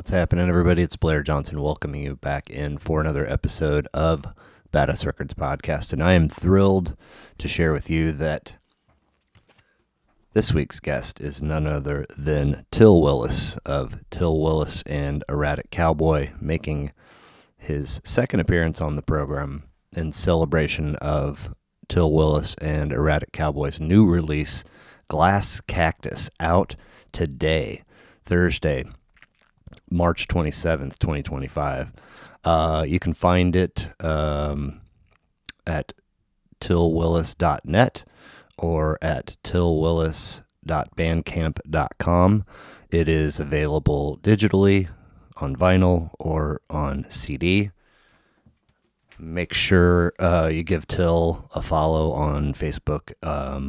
What's happening, everybody? It's Blair Johnson welcoming you back in for another episode of Badass Records Podcast. And I am thrilled to share with you that this week's guest is none other than Til Willis of Til Willis and Erratic Cowboy, making his second appearance on the program in celebration of Til Willis and Erratic Cowboy's new release, Glass Cactus, out today, Thursday, March 27th, 2025. You can find it at tilwillis.net or at tilwillis.bandcamp.com. It is available digitally on vinyl or on CD. Make sure you give Til a follow on Facebook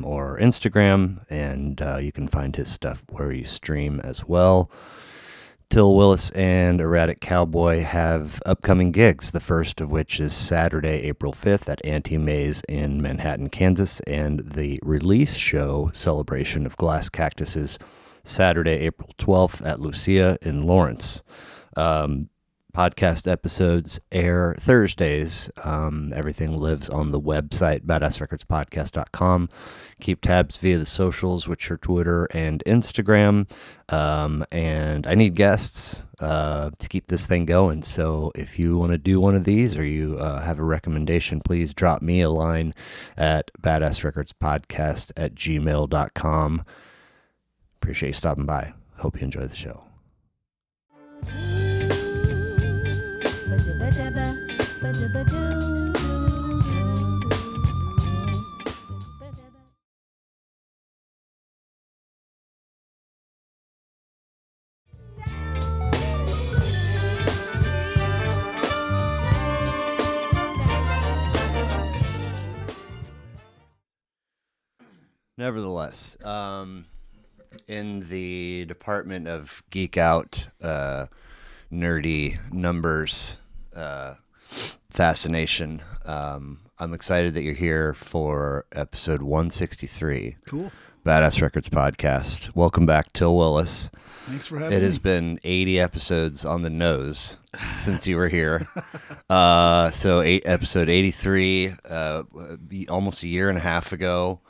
or Instagram, and you can find his stuff where you stream as well. Til Willis and Erratic Cowboy have upcoming gigs, the first of which is Saturday, April 5th at Anti-Maze in Manhattan, Kansas, and the release show celebration of Glass Cactus is Saturday, April 12th at Lucia in Lawrence. Podcast episodes air Thursdays. Everything lives on the website, badassrecordspodcast.com. Keep tabs via the socials, which are Twitter and Instagram. And I need guests to keep this thing going. So if you want to do one of these or you have a recommendation, please drop me a line at badassrecordspodcast@gmail.com. Appreciate you stopping by. Hope you enjoy the show. Nevertheless, in the department of geek out, nerdy numbers, fascination, I'm excited that you're here for episode 163. Cool. Badass Records Podcast. Welcome back, Til Willis. Thanks for having me. It has been 80 episodes on the nose since you were here. So episode 83, almost a year and a half ago.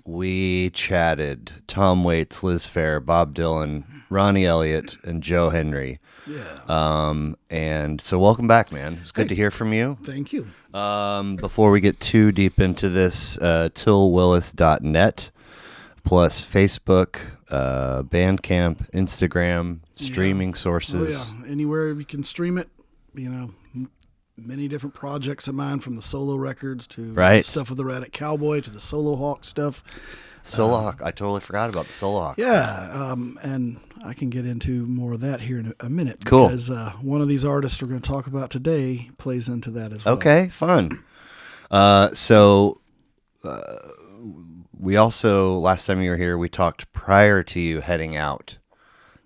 We chatted Tom Waits, Liz Phair, Bob Dylan, Ronnie Elliott, and Joe Henry. Yeah. And so welcome back, man. It's good to hear from you. Thank you. Before we get too deep into this, tilwillis.net plus Facebook, Bandcamp, Instagram, streaming sources. Oh, yeah. Anywhere you can stream it, many different projects of mine, from the solo records to stuff with the Erratic Cowboy to the Solo Hawk stuff. Solo Hawk. I totally forgot about the Solo Hawk. Yeah, and I can get into more of that here in a minute. Cool. Because one of these artists we're going to talk about today plays into that as well. Okay, fun. So we also, last time you were here, we talked prior to you heading out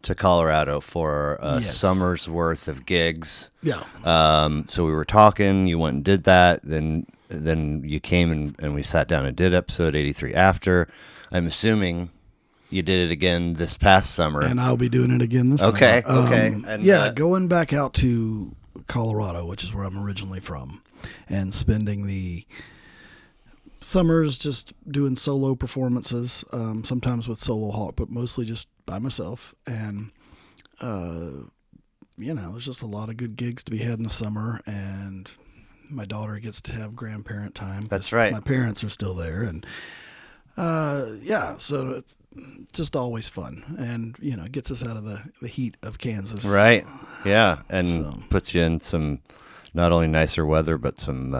to Colorado for a summer's worth of gigs. Yeah. So we were talking, you went and did that, then you came and we sat down and did episode 83 after. I'm assuming you did it again this past summer. And I'll be doing it again this summer. Okay. And, going back out to Colorado, which is where I'm originally from, and spending the summers just doing solo performances, sometimes with Solo Hawk, but mostly just by myself. And, there's just a lot of good gigs to be had in the summer, and my daughter gets to have grandparent time. That's right. My parents are still there. And, so it's just always fun. And, it gets us out of the heat of Kansas. Right. Yeah. And puts you in some not only nicer weather, but some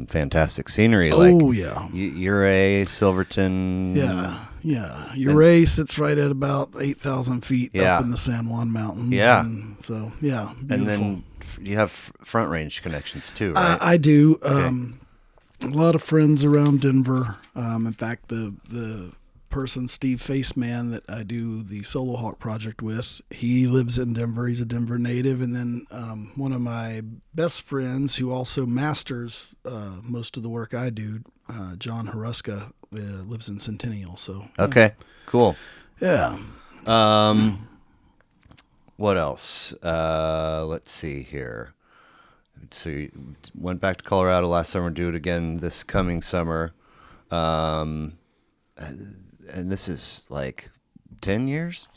fantastic scenery. Oh, yeah. Ouray, Silverton. Yeah. Ouray sits right at about 8,000 feet up in the San Juan Mountains. Yeah. And so, beautiful. And then you have Front Range connections too, right? I do. Okay. A lot of friends around Denver. In fact, the person, Steve Faceman, that I do the Solo Hawk project with, he lives in Denver. He's a Denver native. And then one of my best friends, who also masters most of the work I do, John Haruska, lives in Centennial. So okay, cool. Yeah. What else? Let's see here. So you went back to Colorado last summer. Do it again this coming summer. And this is like 10 years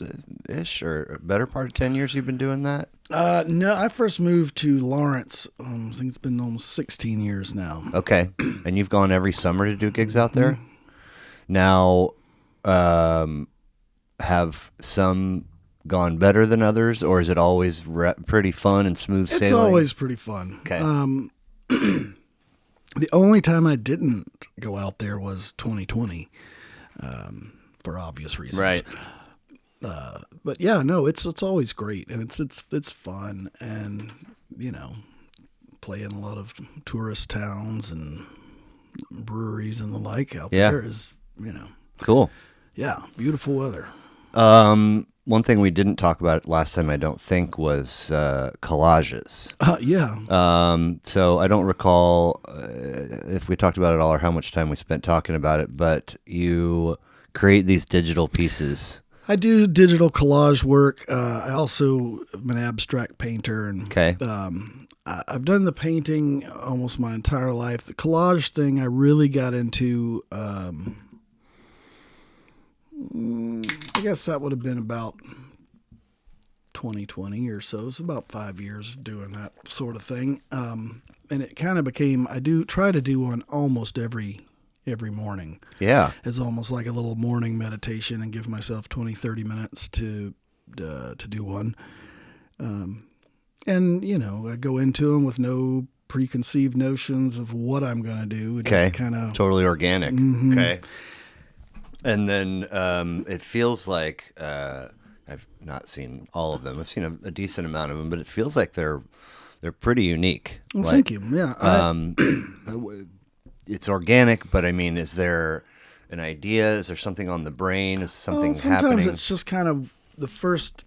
ish, or a better part of 10 years you've been doing that? No, I first moved to Lawrence. I think it's been almost 16 years now. Okay. And you've gone every summer to do gigs out there? Now, have some gone better than others, or is it always pretty fun and smooth sailing? It's always pretty fun. Okay. The only time I didn't go out there was 2020, for obvious reasons. Right. But yeah, no, it's always great, and it's fun, and play in a lot of tourist towns and breweries and the like out there is cool. Yeah, beautiful weather. One thing we didn't talk about last time, I don't think, was collages. Yeah. So I don't recall if we talked about it all or how much time we spent talking about it, but you create these digital pieces. I do digital collage work. I also am an abstract painter, and Okay. I've done the painting almost my entire life. The collage thing I really got into. I guess that would have been about 2020 or so. It's about 5 years doing that sort of thing. And it kind of became, I do try to do one almost every morning. Yeah. It's almost like a little morning meditation, and give myself 20, 30 minutes to do one. And, I go into them with no preconceived notions of what I'm going to do. It just kind of totally organic. Mm-hmm. Okay. And then it feels like I've not seen all of them. I've seen a decent amount of them, but it feels like they're pretty unique. Well, thank you. Yeah. It's organic, but I mean, is there an idea? Is there something on the brain? Is something sometimes happening? It's just kind of the first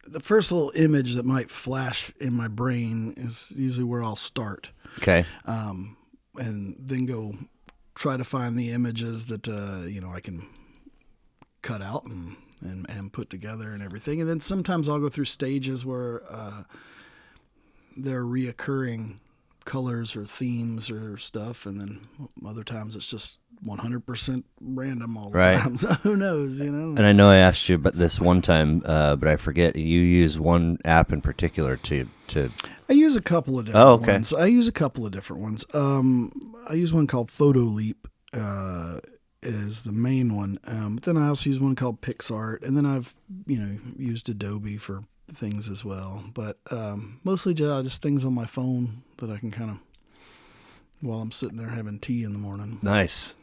little image that might flash in my brain is usually where I'll start. Okay. And then go try to find the images that I can cut out and put together and everything. And then sometimes I'll go through stages where there are reoccurring colors or themes or stuff, and then other times it's just 100% random all the time. So who knows, And I know I asked you about this one time, but I forget. You use one app in particular to. I use a couple of different ones. I use a couple of different ones. I use one called Photo Leap, is the main one. But then I also use one called PixArt, and then I've used Adobe for things as well. But mostly just things on my phone that I can kind of, while I'm sitting there having tea in the morning. Nice.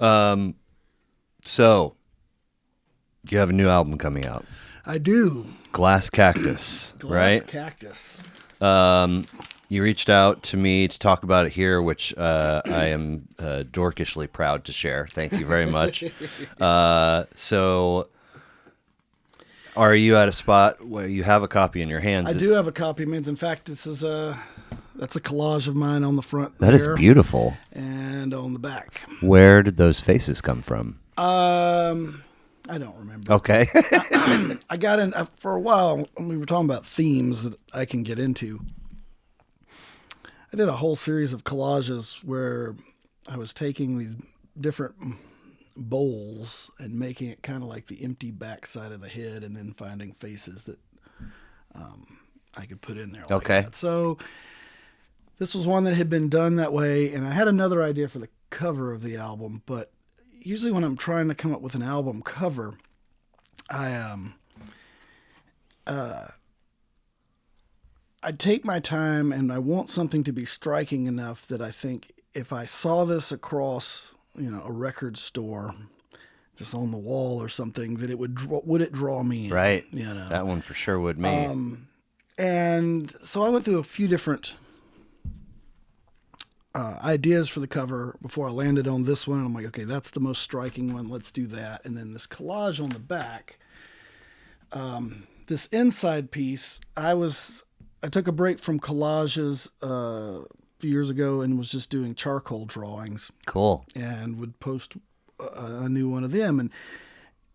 So you have a new album coming out. I do. Glass Cactus, right? Glass Cactus. You reached out to me to talk about it here, which I am dorkishly proud to share. Thank you very much. So are you at a spot where you have a copy in your hands? I do have a copy. In fact, this is that's a collage of mine on the front. That is beautiful. And on the back. Where did those faces come from? I don't remember. Okay. I got in for a while. We were talking about themes that I can get into. I did a whole series of collages where I was taking these different bowls and making it kind of like the empty backside of the head, and then finding faces that I could put in there. Like that. So this was one that had been done that way, and I had another idea for the cover of the album, but usually when I'm trying to come up with an album cover, I take my time, and I want something to be striking enough that I think if I saw this across, a record store, just on the wall or something, that it would it draw me in? Right. That one for sure would me. And so I went through a few different ideas for the cover before I landed on this one. And I'm like, okay, that's the most striking one. Let's do that. And then this collage on the back, this inside piece, I took a break from collages a few years ago and was just doing charcoal drawings. Cool. And would post a new one of them. And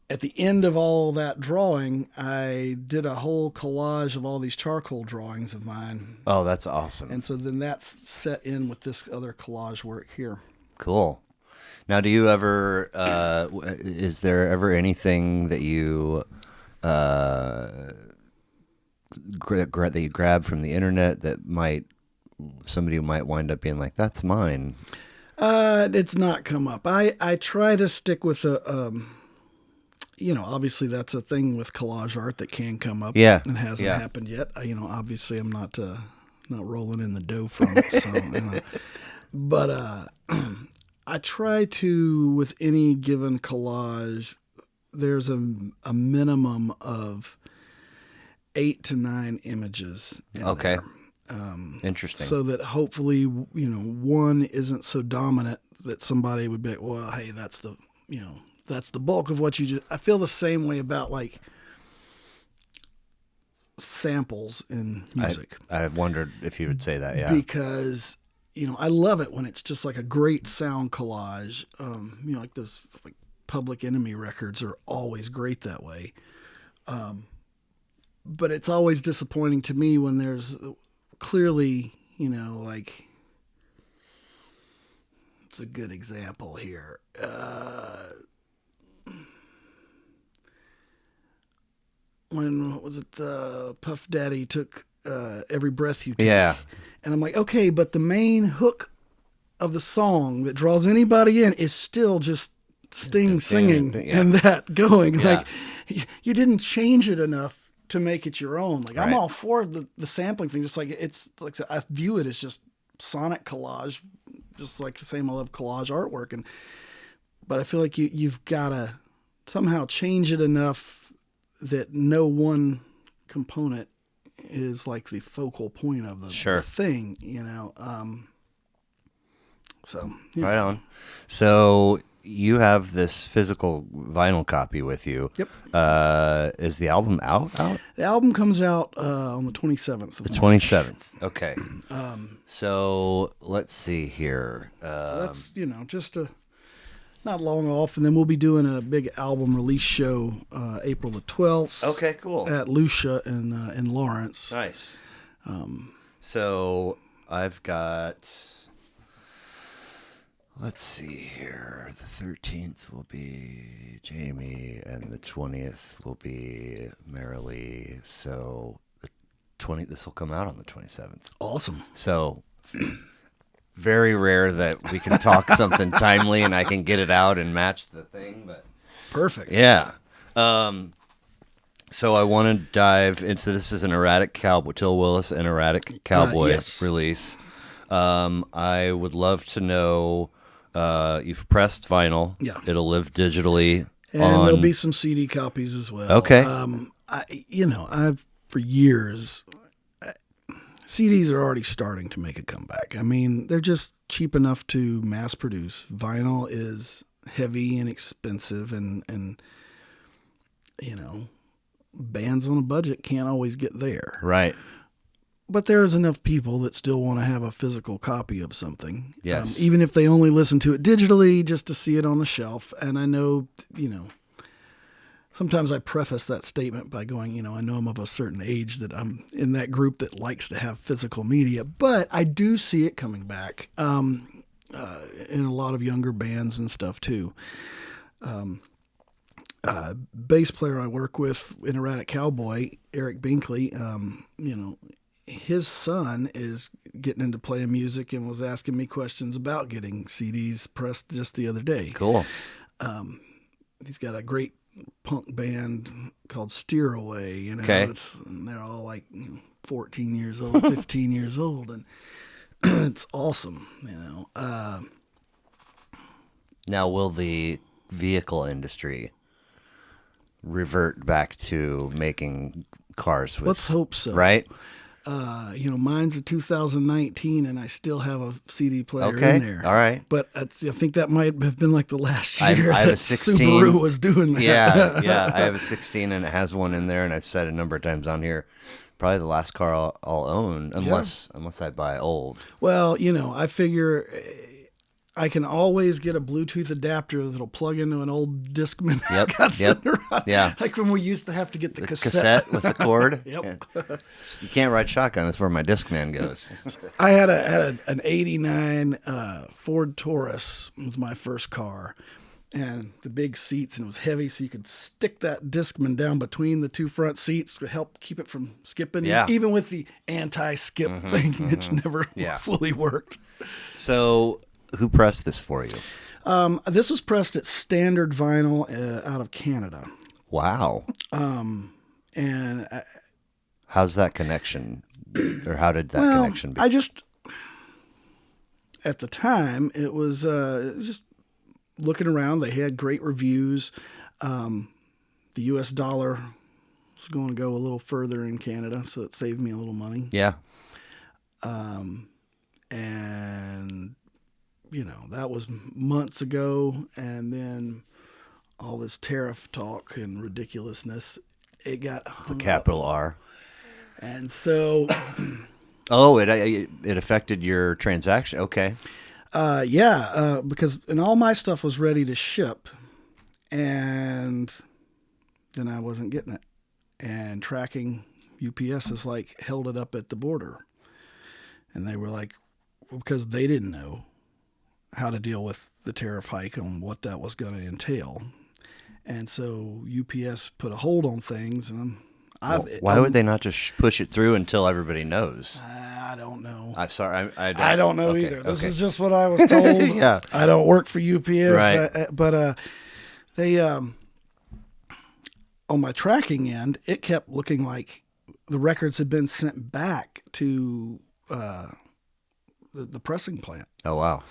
at the end of all that drawing, I did a whole collage of all these charcoal drawings of mine. Oh, that's awesome. And so then that's set in with this other collage work here. Cool. Now, do you ever, is there ever anything that you, that you grab from the internet that somebody might wind up being like, that's mine? It's not come up. I try to stick with obviously that's a thing with collage art that can come up. Yeah. It hasn't happened yet. Obviously I'm not rolling in the dough from it. So, but I try to, with any given collage, there's a minimum of 8 to 9 images. Okay. There. Interesting. So that hopefully, one isn't so dominant that somebody would be like, well, hey, that's the bulk of what you just. I feel the same way about like samples in music. I wondered if you would say that, yeah. Because, I love it when it's just like a great sound collage. Like those like Public Enemy records are always great that way. But it's always disappointing to me when there's clearly, like, it's a good example here. What was it? Puff Daddy took Every Breath You Take. Yeah. And I'm like, okay, but the main hook of the song that draws anybody in is still just Sting singing and that going. Yeah. Like, you didn't change it enough to make it your own. Like, I'm Right. all for the sampling thing. Just like it's like I view it as just sonic collage, just like the same I love collage artwork. But I feel like you've got to somehow change it enough that no one component is like the focal point of the thing, So yeah. Right on. So you have this physical vinyl copy with you. Yep. Is the album out? The album comes out on the 27th. The 27th. Okay. So let's see here. So that's, just not long off. And then we'll be doing a big album release show April the 12th. Okay, cool. At Lucia in Lawrence. Nice. So I've got... Let's see here. The 13th will be Jamie, and the 20th will be Marilee. So this will come out on the 27th. Awesome. So very rare that we can talk something timely and I can get it out and match the thing, but perfect. Yeah. So I want to dive into this. Is an Erratic Cowboy, Til Willis, an Erratic Cowboy release. I would love to know. You've pressed vinyl. Yeah. It'll live digitally. And there'll be some CD copies as well. Okay. I've for years, CDs are already starting to make a comeback. I mean, they're just cheap enough to mass produce. Vinyl is heavy and expensive, and bands on a budget can't always get there. Right. But there's enough people that still want to have a physical copy of something. Yes. Even if they only listen to it digitally just to see it on the shelf. And I know, sometimes I preface that statement by going, I know I'm of a certain age that I'm in that group that likes to have physical media, but I do see it coming back in a lot of younger bands and stuff too. Bass player I work with in Erratic Cowboy, Eric Binkley, his son is getting into playing music and was asking me questions about getting CDs pressed just the other day. Cool. He's got a great punk band called Steer Away, and they're all like 14 years old, 15 years old, and it's awesome, Now, will the vehicle industry revert back to making cars with... Let's hope so. Right? Mine's a 2019, and I still have a CD player in there. All right. But I think that might have been like the last year I have that a 16. Subaru was doing that. Yeah. I have a 16, and it has one in there, and I've said a number of times on here, probably the last car I'll own, unless I buy old. Well, I figure I can always get a Bluetooth adapter that'll plug into an old Discman. Yep. Got sitting around. Yeah. Like when we used to have to get the cassette with the cord. Yep. Yeah. You can't ride shotgun. That's where my Discman goes. I had an 89 Ford Taurus. It was my first car. And the big seats, and it was heavy, so you could stick that Discman down between the two front seats to help keep it from skipping. Yeah. Even with the anti-skip thing, which never fully worked. So, who pressed this for you? This was pressed at Standard Vinyl out of Canada. Wow. And how's that connection, or how did that connection be? I just, at the time, it was just looking around. They had great reviews. The U.S. dollar was going to go a little further in Canada, so it saved me a little money. Yeah. And, you know, that was months ago. And then all this tariff talk and ridiculousness, it got hung The capital up. R. And so... it affected your transaction. Okay. Because all my stuff was ready to ship, and then I wasn't getting it. And tracking UPS is like held it up at the border. And they were like, because they didn't know how to deal with the tariff hike and what that was going to entail. And so UPS put a hold on things. And why would they not just push it through until everybody knows? I don't know. I'm sorry. I don't know okay, either. This is just what I was told. Yeah. I don't work for UPS. Right. But they, on my tracking end, it kept looking like the records had been sent back to the pressing plant. Oh, wow.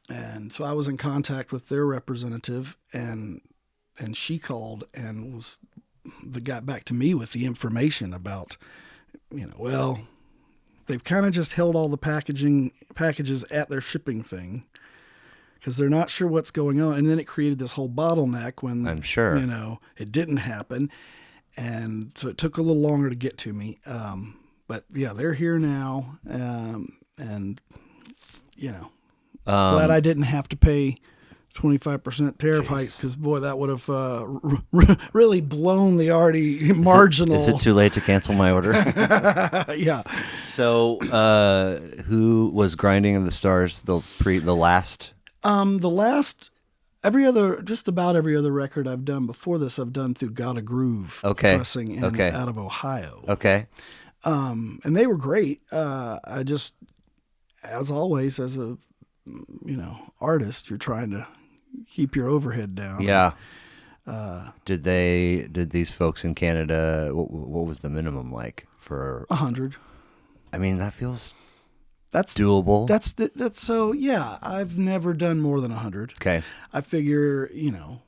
And so I was in contact with their representative, and she called and got back to me with the information about, they've kind of just held all the packages at their shipping thing because they're not sure what's going on. And then it created this whole bottleneck when, I'm sure, it didn't happen. And so it took a little longer to get to me. But yeah, they're here now. And glad I didn't have to pay 25% tariff hikes, because boy, that would have really blown the already marginal. Is it too late to cancel my order? Yeah. So, who was Grinding of the Stars? The last. Just about every other record I've done before this, I've done through Got a Groove pressing out of Ohio. Okay. And they were great. I just, as always, as a artist, you're trying to keep your overhead down. Yeah. Did these folks in Canada, what was the minimum like for 100? I mean, that's doable. That's so, yeah, I've never done more than 100. Okay. I figure, if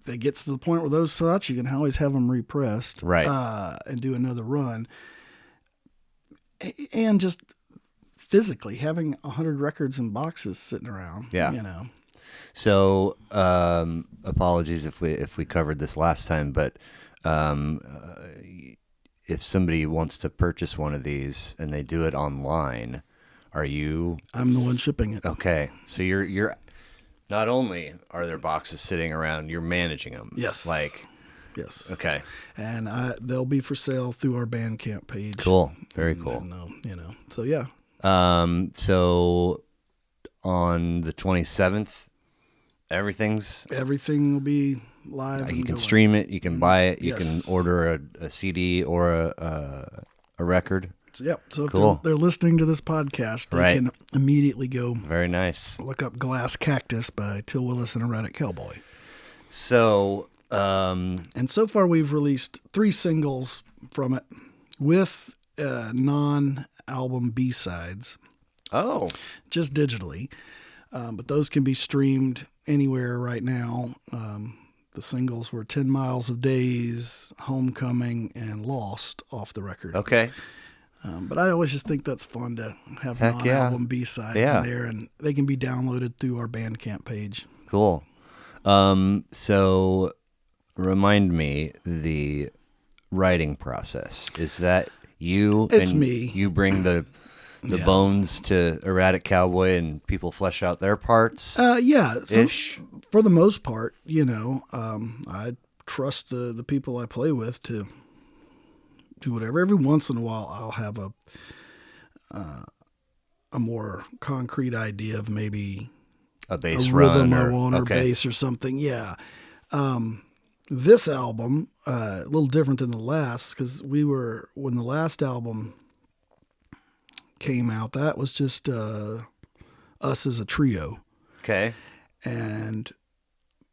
it gets to the point where those such, you can always have them repressed. Right. And do another run. And just physically having 100 records in boxes sitting around. Yeah. So, apologies if we covered this last time, but if somebody wants to purchase one of these and they do it online, I'm the one shipping it. Okay. So you're not only are there boxes sitting around, you're managing them. Yes. Yes. Okay. And they'll be for sale through our Bandcamp page. Cool. Very cool. And, so yeah. So on the 27th, everything will be live. You can stream it. You can buy it. You can order a CD or a record. So if cool. they're listening to this podcast, they can immediately go. Very nice. Look up Glass Cactus by Til Willis and Erratic Cowboy. So, and so far we've released 3 singles from it with non-album B-sides. Oh. Just digitally. But those can be streamed anywhere right now. The singles were 10 Miles of Days, Homecoming, and Lost off the record. Okay. But I always just think that's fun to have non-album B-sides in there, and they can be downloaded through our Bandcamp page. Cool. So remind me the writing process. Is that you? It's me. You bring the the bones to Erratic Cowboy and people flesh out their parts? Yeah. So Ish. for the most part, I trust the people I play with to do whatever. Every once in a while, I'll have a more concrete idea of maybe A bass a rhythm run I want or okay. bass or something. Yeah. This album, a little different than the last, because when the last album came out, that was just us as a trio. Okay. And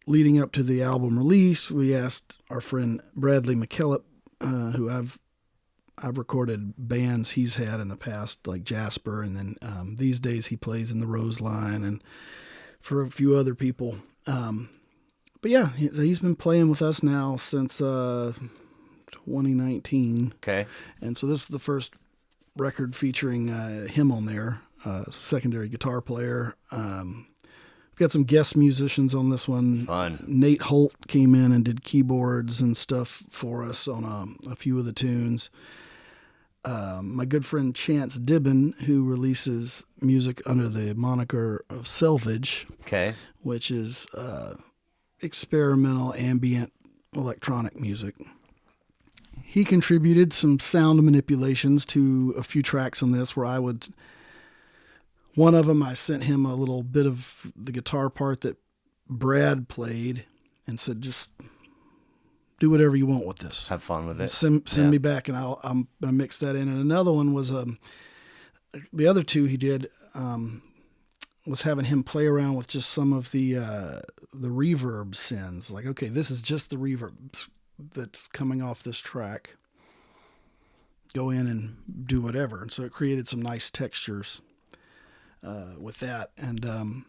leading up to the album release, we asked our friend Bradley McKillop, who I've recorded bands he's had in the past, like Jasper, and then these days he plays in the Rose Line and for a few other people. But yeah, he's been playing with us now since 2019. Okay. And so this is the first record featuring him on there, secondary guitar player. We've got some guest musicians on this one. Fun. Nate Holt came in and did keyboards and stuff for us on a few of the tunes. My good friend Chance Dibben, who releases music under the moniker of Selvage, Okay. which is experimental ambient electronic music. He contributed some sound manipulations to a few tracks on this where one of them I sent him a little bit of the guitar part that Brad played and said, just do whatever you want with this. Have fun with it. Send me back and I'm going to mix that in. And another one was, the other two he did, was having him play around with just some of the reverb sends. Like, okay, this is just the reverb that's coming off this track. Go in and do whatever. And so it created some nice textures with that. And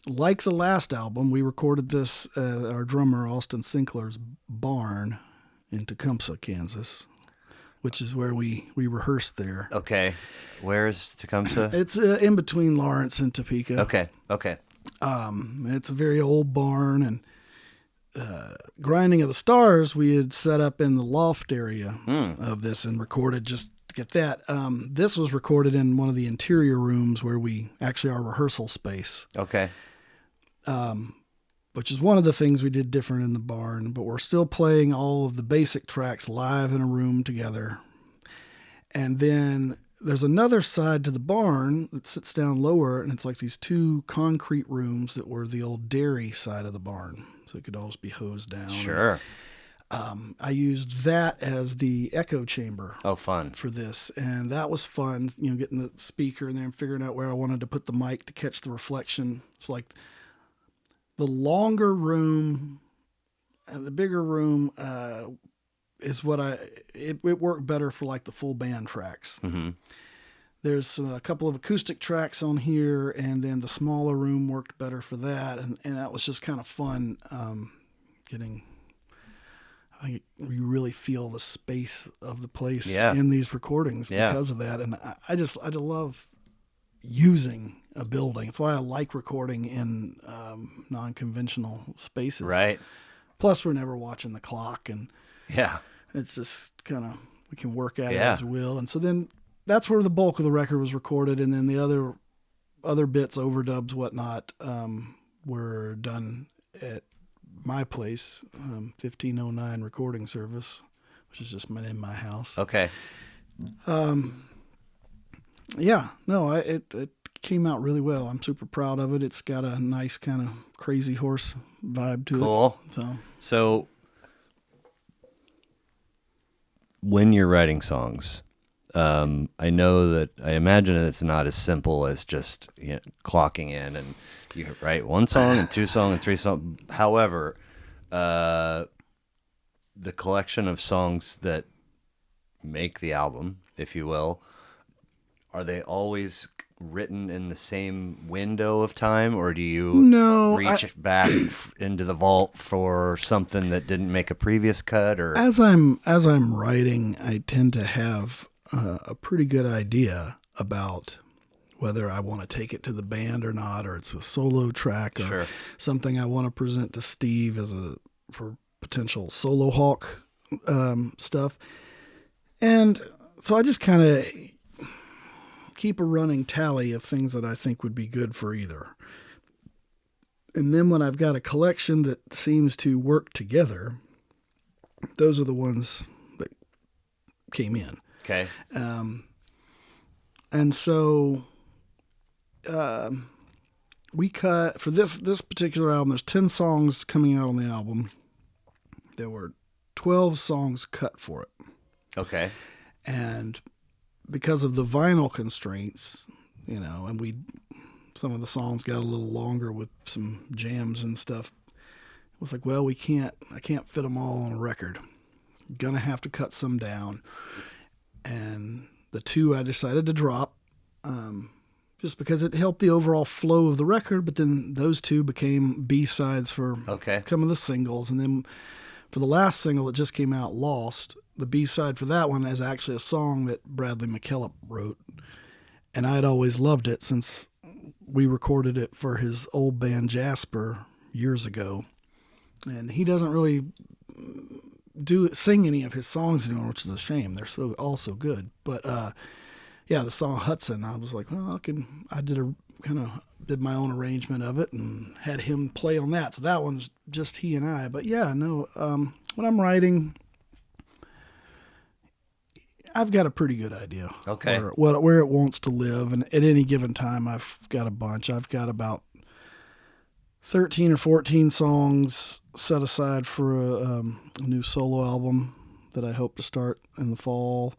like the last album, we recorded this at our drummer Austin Sinclair's barn in Tecumseh, Kansas, which is where we rehearsed there. Okay. Where is Tecumseh? It's in between Lawrence and Topeka. Okay. It's a very old barn, and Grinding of the Stars we had set up in the loft area of this and recorded just to get that. This was recorded in one of the interior rooms where our rehearsal space. Okay. Which is one of the things we did different in the barn, but we're still playing all of the basic tracks live in a room together. And then there's another side to the barn that sits down lower, and it's like these two concrete rooms that were the old dairy side of the barn. So it could always be hosed down. Sure. I used that as the echo chamber. Oh, fun. For this. And that was fun, getting the speaker in there and figuring out where I wanted to put the mic to catch the reflection. It's like the longer room and the bigger room is what it worked better for like the full band tracks. Mm-hmm. There's a couple of acoustic tracks on here, and then the smaller room worked better for that. And that was just kind of fun I think you really feel the space of the place in these recordings because of that. And I just love using a building. It's why I like recording in non-conventional spaces. Right. Plus, we're never watching the clock, and it's just kind of, we can work at it as we will. And so then that's where the bulk of the record was recorded, and then the other bits, overdubs, whatnot, were done at my place, 1509 Recording Service, which is just in my house. Okay. It came out really well. I'm super proud of it. It's got a nice kind of crazy horse vibe to it. Cool. So when you're writing songs, I imagine it's not as simple as just clocking in and you write one song and two songs and three songs. However, the collection of songs that make the album, if you will, are they always written in the same window of time, or do you reach back into the vault for something that didn't make a previous cut? Or as I'm writing, I tend to have a pretty good idea about whether I want to take it to the band or not, or it's a solo track or something I want to present to Steve for potential solo hawk stuff. And so I just kind of, keep a running tally of things that I think would be good for either. And then when I've got a collection that seems to work together, those are the ones that came in. Okay. And so we cut, for this particular album, there's 10 songs coming out on the album. There were 12 songs cut for it. Okay. And because of the vinyl constraints, you know, and some of the songs got a little longer with some jams and stuff. It was like, well, I can't fit them all on a record. Gonna have to cut some down. And the 2 I decided to drop, just because it helped the overall flow of the record, but then those 2 became B-sides for some of the singles. And then for the last single that just came out, Lost, the B-side for that one is actually a song that Bradley McKillop wrote. And I had always loved it since we recorded it for his old band Jasper years ago. And he doesn't really sing any of his songs anymore, which is a shame. They're all so good. But the song Hudson, I was like, well, I did my own arrangement of it and had him play on that. So that one's just he and I. But yeah, no, when I'm writing, I've got a pretty good idea where it wants to live. And at any given time, I've got a bunch. I've got about 13 or 14 songs set aside for a new solo album that I hope to start in the fall.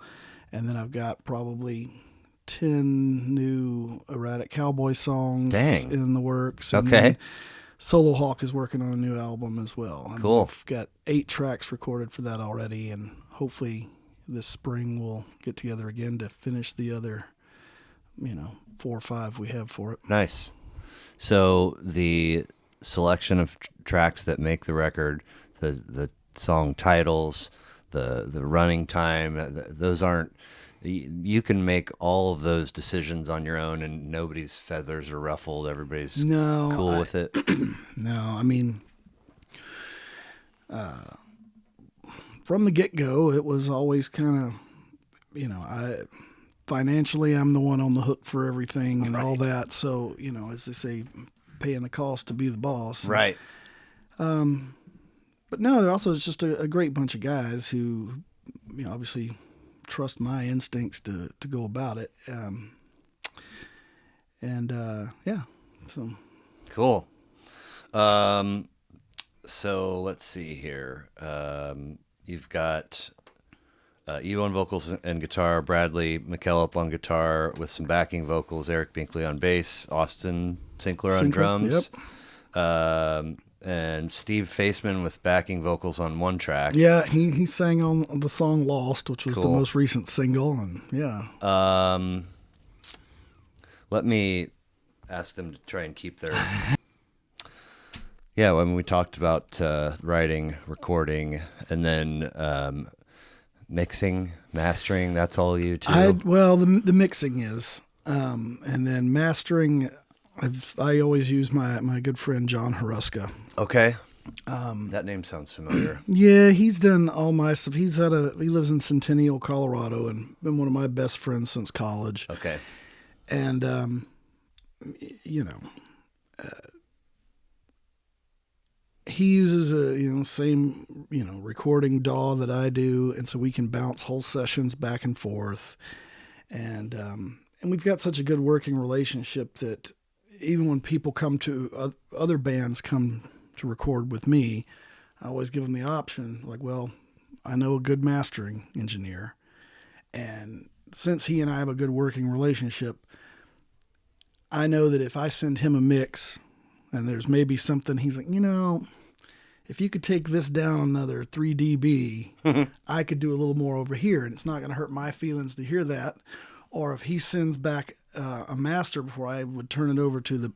And then I've got probably 10 new Erratic Cowboy songs in the works. And Solo Hawk is working on a new album as well. Cool. I've got 8 tracks recorded for that already, and hopefully this spring we'll get together again to finish the other, 4 or 5 we have for it. Nice. So the selection of tracks that make the record, the song titles, the running time, those aren't, you can make all of those decisions on your own and nobody's feathers are ruffled. Everybody's cool with it. No, I mean, from the get-go, it was always kind of, financially, I'm the one on the hook for everything and all that. So, as they say, paying the cost to be the boss. Right. But no, they're also just a great bunch of guys who, obviously trust my instincts to go about it. So. Cool. So let's see here. You've got you on vocals and guitar, Bradley McKillop on guitar with some backing vocals, Eric Binkley on bass, Austin Sinclair on drums. Yep. And Steve Faceman with backing vocals on one track. Yeah, he sang on the song Lost, which was the most recent single, and yeah. Let me ask them to try and keep their... Yeah, when we talked about writing, recording, and then mixing, mastering, that's all you too? The mixing is, and then mastering... I always use my good friend John Haruska. Okay. That name sounds familiar. Yeah, he's done all my stuff. He lives in Centennial, Colorado, and been one of my best friends since college. Okay. And he uses a same recording DAW that I do, and so we can bounce whole sessions back and forth, and we've got such a good working relationship that even when people other bands come to record with me, I always give them the option, like, well, I know a good mastering engineer. And since he and I have a good working relationship, I know that if I send him a mix and there's maybe something, he's like, if you could take this down another 3 dB, I could do a little more over here, and it's not going to hurt my feelings to hear that. Or if he sends back a master before I would turn it over to the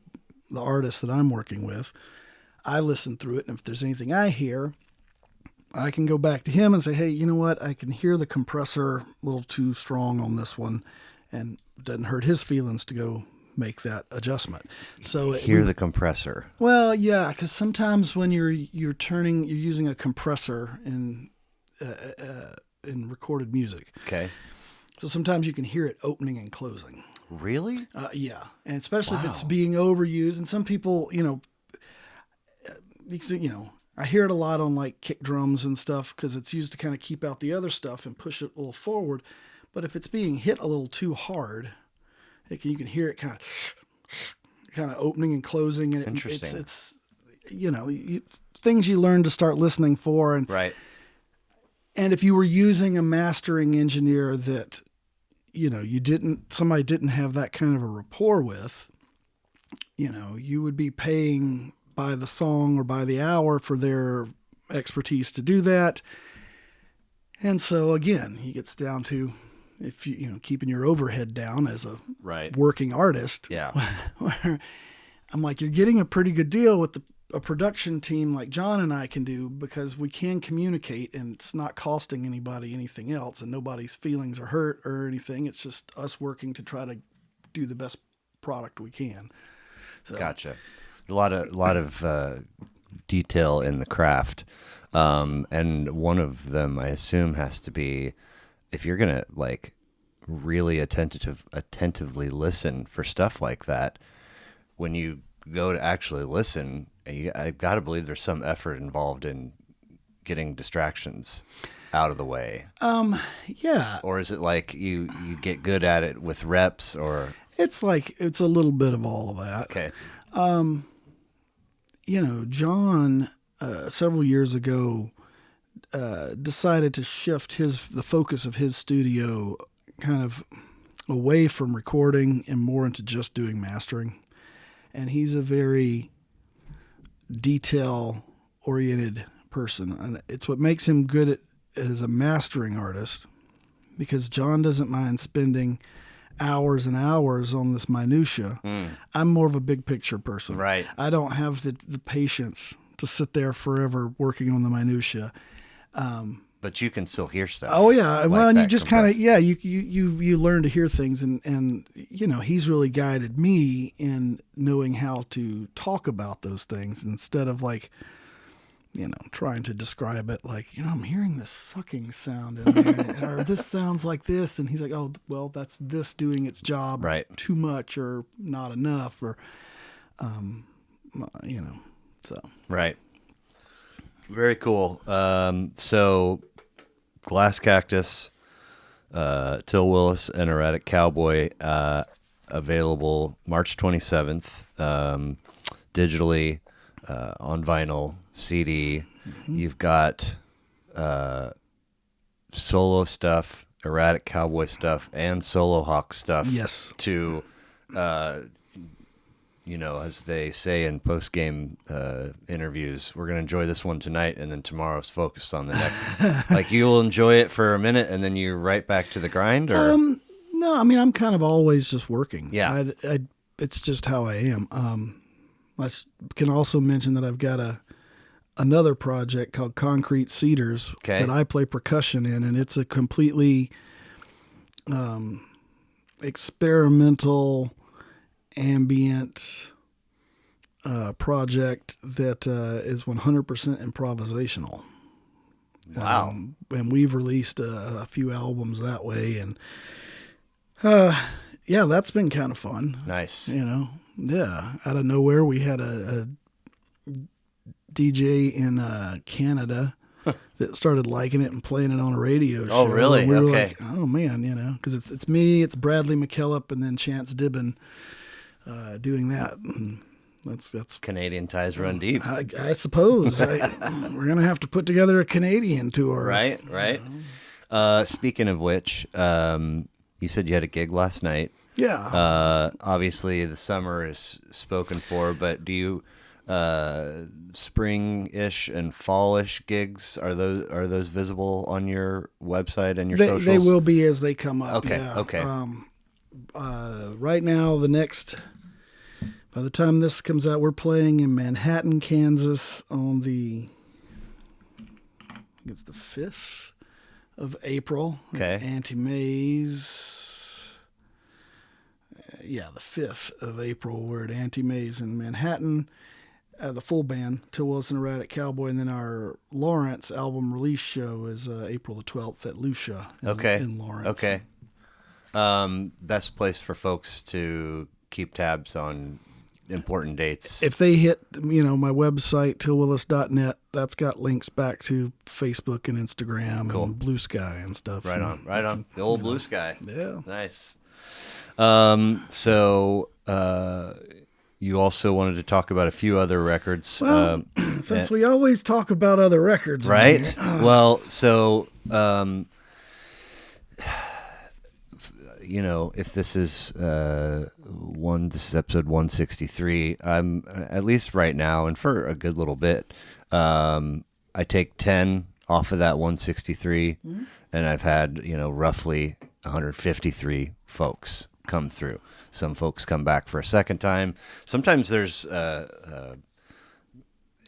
artist that I'm working with, I listen through it, and if there's anything I hear, I can go back to him and say, hey, you know what? I can hear the compressor a little too strong on this one, and it doesn't hurt his feelings to go make that adjustment. So the compressor. Well, yeah, because sometimes when you're using a compressor in recorded music. Okay. So sometimes you can hear it opening and closing. Really? Yeah, and especially if it's being overused. And some people, because, I hear it a lot on like kick drums and stuff because it's used to kind of keep out the other stuff and push it a little forward. But if it's being hit a little too hard, you can hear it kind of opening and closing. And Interesting. It's things you learn to start listening for. And Right. And if you were using a mastering engineer that, somebody didn't have that kind of a rapport with, you would be paying by the song or by the hour for their expertise to do that. And so again, he gets down to, if keeping your overhead down as a working artist. Yeah. Where I'm like, you're getting a pretty good deal with a production team like John and I can do, because we can communicate and it's not costing anybody anything else and nobody's feelings are hurt or anything. It's just us working to try to do the best product we can. So. Gotcha. A lot of detail in the craft. And one of them, I assume, has to be, if you're going to like really attentively listen for stuff like that, when you go to actually listen, I've got to believe there's some effort involved in getting distractions out of the way. Yeah. Or is it like you get good at it with reps, or? It's like, it's a little bit of all of that. Okay. John, several years ago, decided to shift the focus of his studio kind of away from recording and more into just doing mastering. And he's a very detail-oriented person. And it's what makes him good as a mastering artist, because John doesn't mind spending hours and hours on this minutia. I'm more of a big picture person. Right. I don't have the patience to sit there forever working on the minutia. But you can still hear stuff. Oh yeah. Well, and you just kind of, compressed. you learn to hear things, and he's really guided me in knowing how to talk about those things instead of like, trying to describe it like, I'm hearing this sucking sound in there, or this sounds like this. And he's like, oh, well, that's this doing its job too much or not enough, or, so. Right. Very cool. So Glass Cactus, Til Willis, and Erratic Cowboy, available March 27th, digitally, on vinyl, CD. Mm-hmm. You've got solo stuff, Erratic Cowboy stuff, and Solo Hawk stuff. Yes. To, as they say in post-game interviews, we're going to enjoy this one tonight, and then tomorrow's focused on the next. Like, you'll enjoy it for a minute, and then you're right back to the grind? Or? No, I mean, I'm kind of always just working. Yeah. It's just how I am. I can also mention that I've got another project called Concrete Cedars that I play percussion in, and it's a completely experimental, ambient project that is 100% improvisational. Wow. And we've released a few albums that way, and that's been kind of fun. Nice. Yeah, out of nowhere we had a DJ in Canada that started liking it and playing it on a radio show. Oh, really? And we were Okay. like, oh man, because it's me, it's Bradley McKillop, and then Chance Dibben doing that. And that's Canadian ties run deep. I suppose we're gonna have to put together a Canadian tour. Right. Speaking of which, you said you had a gig last night. Yeah. Obviously the summer is spoken for, but do you spring-ish and fall-ish gigs, are those visible on your website and your socials? They will be as they come up. Okay. Yeah. Okay. Right now, by the time this comes out, we're playing in Manhattan, Kansas on the 5th of April. Okay. Anti-Maze. The 5th of April, we're at Anti-Maze in Manhattan. The full band, Til Willis and Erratic Cowboy, and then our Lawrence album release show is April the 12th at Lucia in Lawrence. Okay. Best place for folks to keep tabs on important dates. If they hit, my website, tilwillis.net, that's got links back to Facebook and Instagram and Blue Sky and stuff. Right on. The old Blue Sky. Yeah. Nice. So you also wanted to talk about a few other records. Well, since we always talk about other records. Right? Well, so... if this is this is episode 163, I'm at least right now, and for a good little bit, I take 10 off of that 163, and I've had, roughly 153 folks come through. Some folks come back for a second time. Sometimes there's an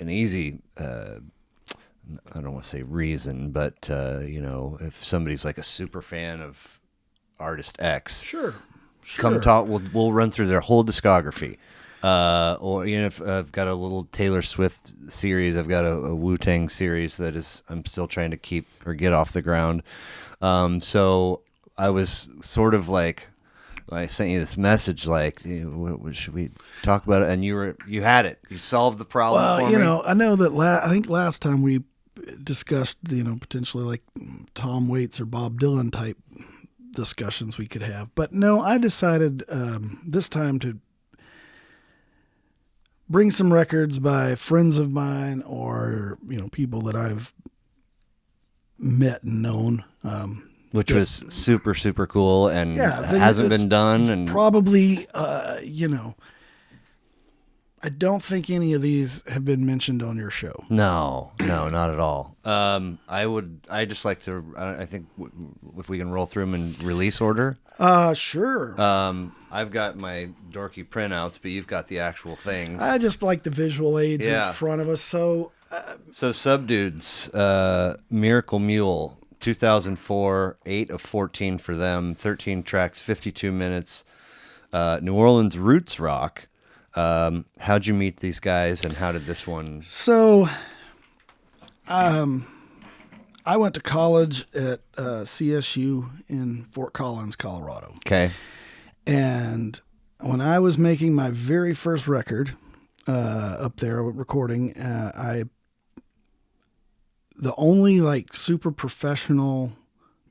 easy, I don't want to say reason, but, if somebody's like a super fan of artist X, Sure. Come talk. We'll run through their whole discography. Or if I've got a little Taylor Swift series, I've got a Wu-Tang series that I'm still trying to keep or get off the ground. So I was sort of like, I sent you this message like, what should we talk about it? And you had it. You solved the problem. Well, for me. I know that I think last time we discussed, potentially like Tom Waits or Bob Dylan type discussions we could have, but no, I decided this time to bring some records by friends of mine or people that I've met and known, which was super, super cool and hasn't been done, and probably I don't think any of these have been mentioned on your show. No, not at all. I just like to, I think if we can roll through them in release order. Sure. I've got my dorky printouts, but you've got the actual things. I just like the visual aids in front of us. So Subdudes, Miracle Mule, 2004, 8 of 14 for them, 13 tracks, 52 minutes. New Orleans roots rock. How'd you meet these guys, and how did this one? So, I went to college at CSU in Fort Collins, Colorado. Okay. And when I was making my very first record up there recording, the only like super professional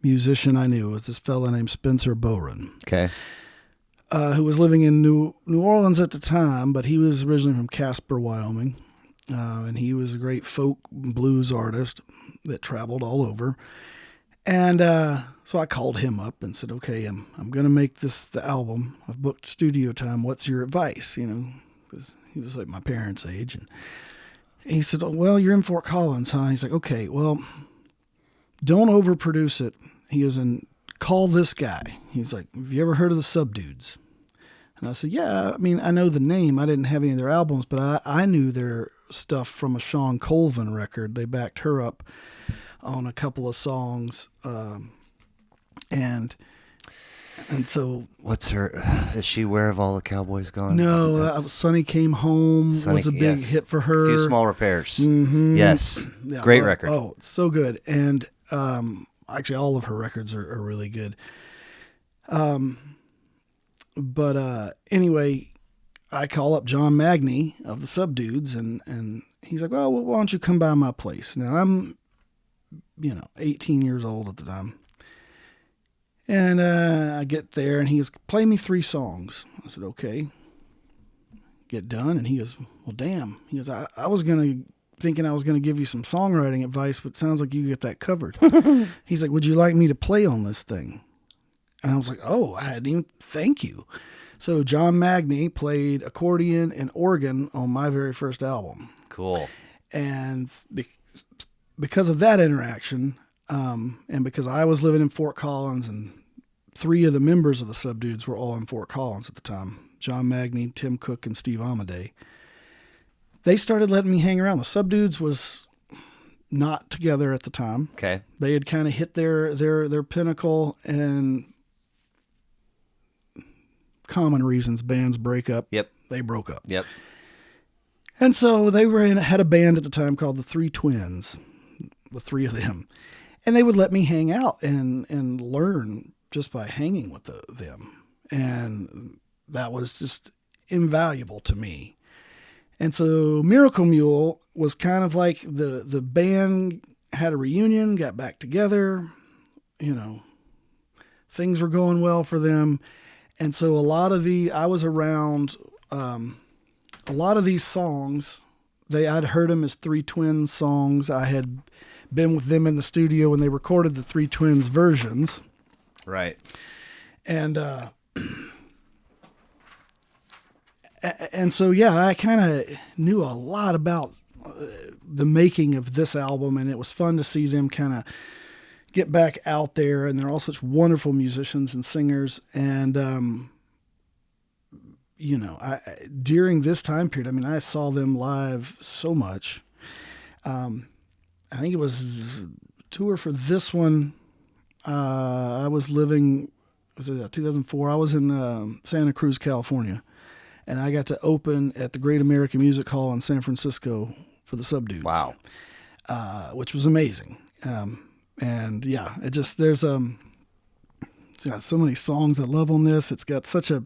musician I knew was this fella named Spencer Boren. Okay. Who was living in New Orleans at the time, but he was originally from Casper, Wyoming. And he was a great folk blues artist that traveled all over. And so I called him up and said, okay, I'm going to make the album. I've booked studio time. What's your advice? Because he was like my parents' age. And he said, oh, well, you're in Fort Collins, huh? He's like, okay, well, don't overproduce it. He goes, and call this guy. He's like, have you ever heard of the Subdudes? And I said, yeah, I mean, I know the name. I didn't have any of their albums, but I knew their stuff from a Sean Colvin record. They backed her up on a couple of songs. And so... What's her... Is she Where Have All the Cowboys Gone? No, that was Sonny Came Home was a big hit for her. A Few Small Repairs. Mm-hmm. Yes. Yeah, great record. Oh, it's so good. And actually, all of her records are really good. But anyway, I call up John Magny of the Subdudes, and he's like, well, why don't you come by my place? Now, I'm, 18 years old at the time. And I get there, and he goes, play me 3 songs. I said, okay. Get done, and he goes, well, damn. He goes, I was thinking I was going to give you some songwriting advice, but it sounds like you get that covered. He's like, would you like me to play on this thing? And I was like, oh, I hadn't even, thank you. So John Magny played accordion and organ on my very first album. Cool. And because of that interaction, and because I was living in Fort Collins, and 3 of the members of the Subdudes were all in Fort Collins at the time, John Magny, Tim Cook, and Steve Amadei, they started letting me hang around. The Subdudes was not together at the time. Okay. They had kind of hit their pinnacle, and common reasons bands break up. Yep. They broke up. Yep. And so they had a band at the time called the Three Twins, the 3 of them. And they would let me hang out and learn just by hanging with them. And that was just invaluable to me. And so Miracle Mule was kind of like the band had a reunion, got back together, things were going well for them. And so I was around a lot of these songs. I'd heard them as Three Twins songs. I had been with them in the studio when they recorded the Three Twins versions. Right. And so, yeah, I kind of knew a lot about the making of this album, and it was fun to see them kind of get back out there. And they're all such wonderful musicians and singers. And, during this time period, I saw them live so much. I think it was tour for this one. I was living, was it 2004? I was in Santa Cruz, California, and I got to open at the Great American Music Hall in San Francisco for the Subdudes. Wow. Which was amazing. And yeah, there's it's got so many songs I love on this. It's got such a,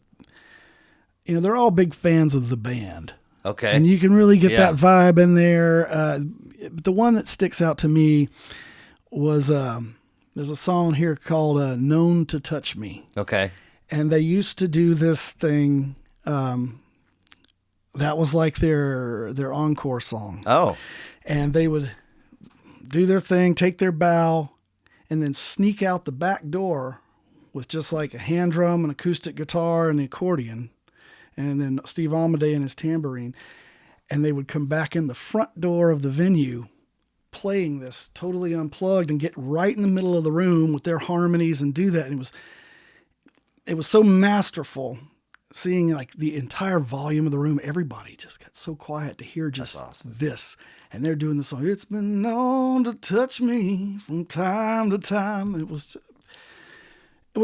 they're all big fans of the band. Okay. And you can really get that vibe in there. The one that sticks out to me was, there's a song here called Known to Touch Me. Okay. And they used to do this thing, that was like their encore song. Oh. And they would do their thing, take their bow, and then sneak out the back door with just like a hand drum, an acoustic guitar, and an accordion, and then Steve Amadei and his tambourine. And they would come back in the front door of the venue playing this totally unplugged and get right in the middle of the room with their harmonies and do that. And it was so masterful seeing like the entire volume of the room. Everybody just got so quiet to hear just this. And they're doing the song, "It's been known to touch me from time to time." It was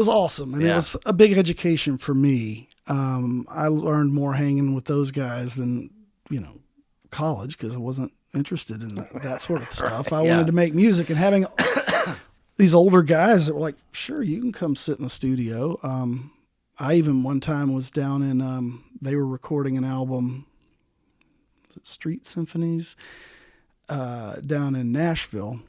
awesome. And it was a big education for me. I learned more hanging with those guys than, college, because I wasn't interested in that sort of stuff. I wanted to make music, and having these older guys that were like, "Sure, you can come sit in the studio." I even one time was down in, they were recording an album, was it Street Symphonies, down in Nashville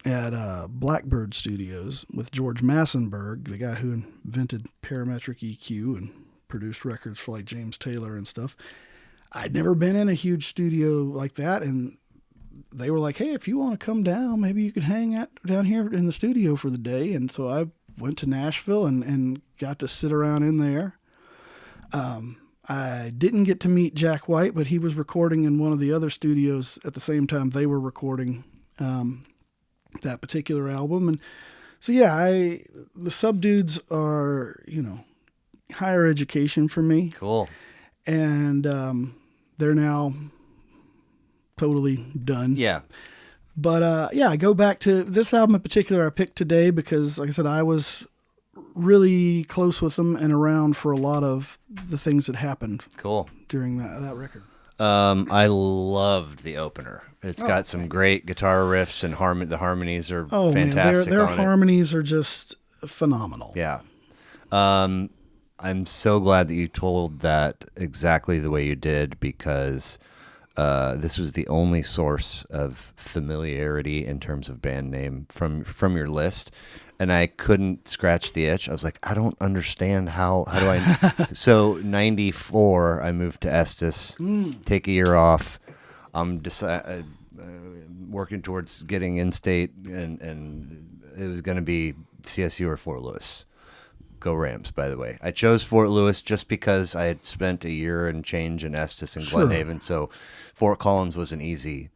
at Blackbird Studios with George Massenburg, the guy who invented parametric EQ and produced records for like James Taylor and stuff. I'd never been in a huge studio like that, and they were like, "Hey, if you want to come down, maybe you could hang out down here in the studio for the day." And so I went to Nashville and got to sit around in there. I didn't get to meet Jack White, but he was recording in one of the other studios at the same time they were recording that particular album. And so, the Subdudes are, higher education for me. Cool. And they're now totally done. Yeah. But I go back to this album in particular I picked today because, like I said, I was really close with them and around for a lot of the things that happened during that record. I loved the opener. It's got some great guitar riffs, and the harmonies are fantastic. Man, their harmonies are just phenomenal. Yeah. I'm so glad that you told that exactly the way you did, because this was the only source of familiarity in terms of band name from your list. And I couldn't scratch the itch. I was like, I don't understand how do I? So 94, I moved to Estes, take a year off. I'm working towards getting in state, and it was going to be CSU or Fort Lewis. Go Rams, by the way. I chose Fort Lewis just because I had spent a year and change in Estes and Glenhaven, so Fort Collins was an easy.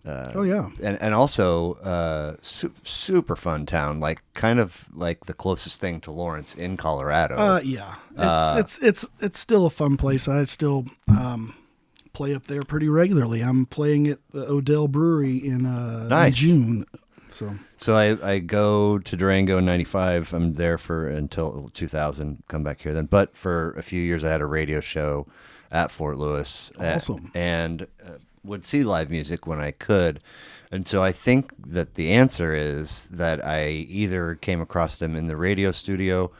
And also super fun town, like kind of like the closest thing to Lawrence in Colorado. It's still a fun place. I still play up there pretty regularly. I'm playing at the Odell Brewery in June. So I go to Durango in 95. I'm there until 2000, come back here then. But for a few years I had a radio show at Fort Lewis. Awesome. And would see live music when I could. And so I think that the answer is that I either came across them in the radio studio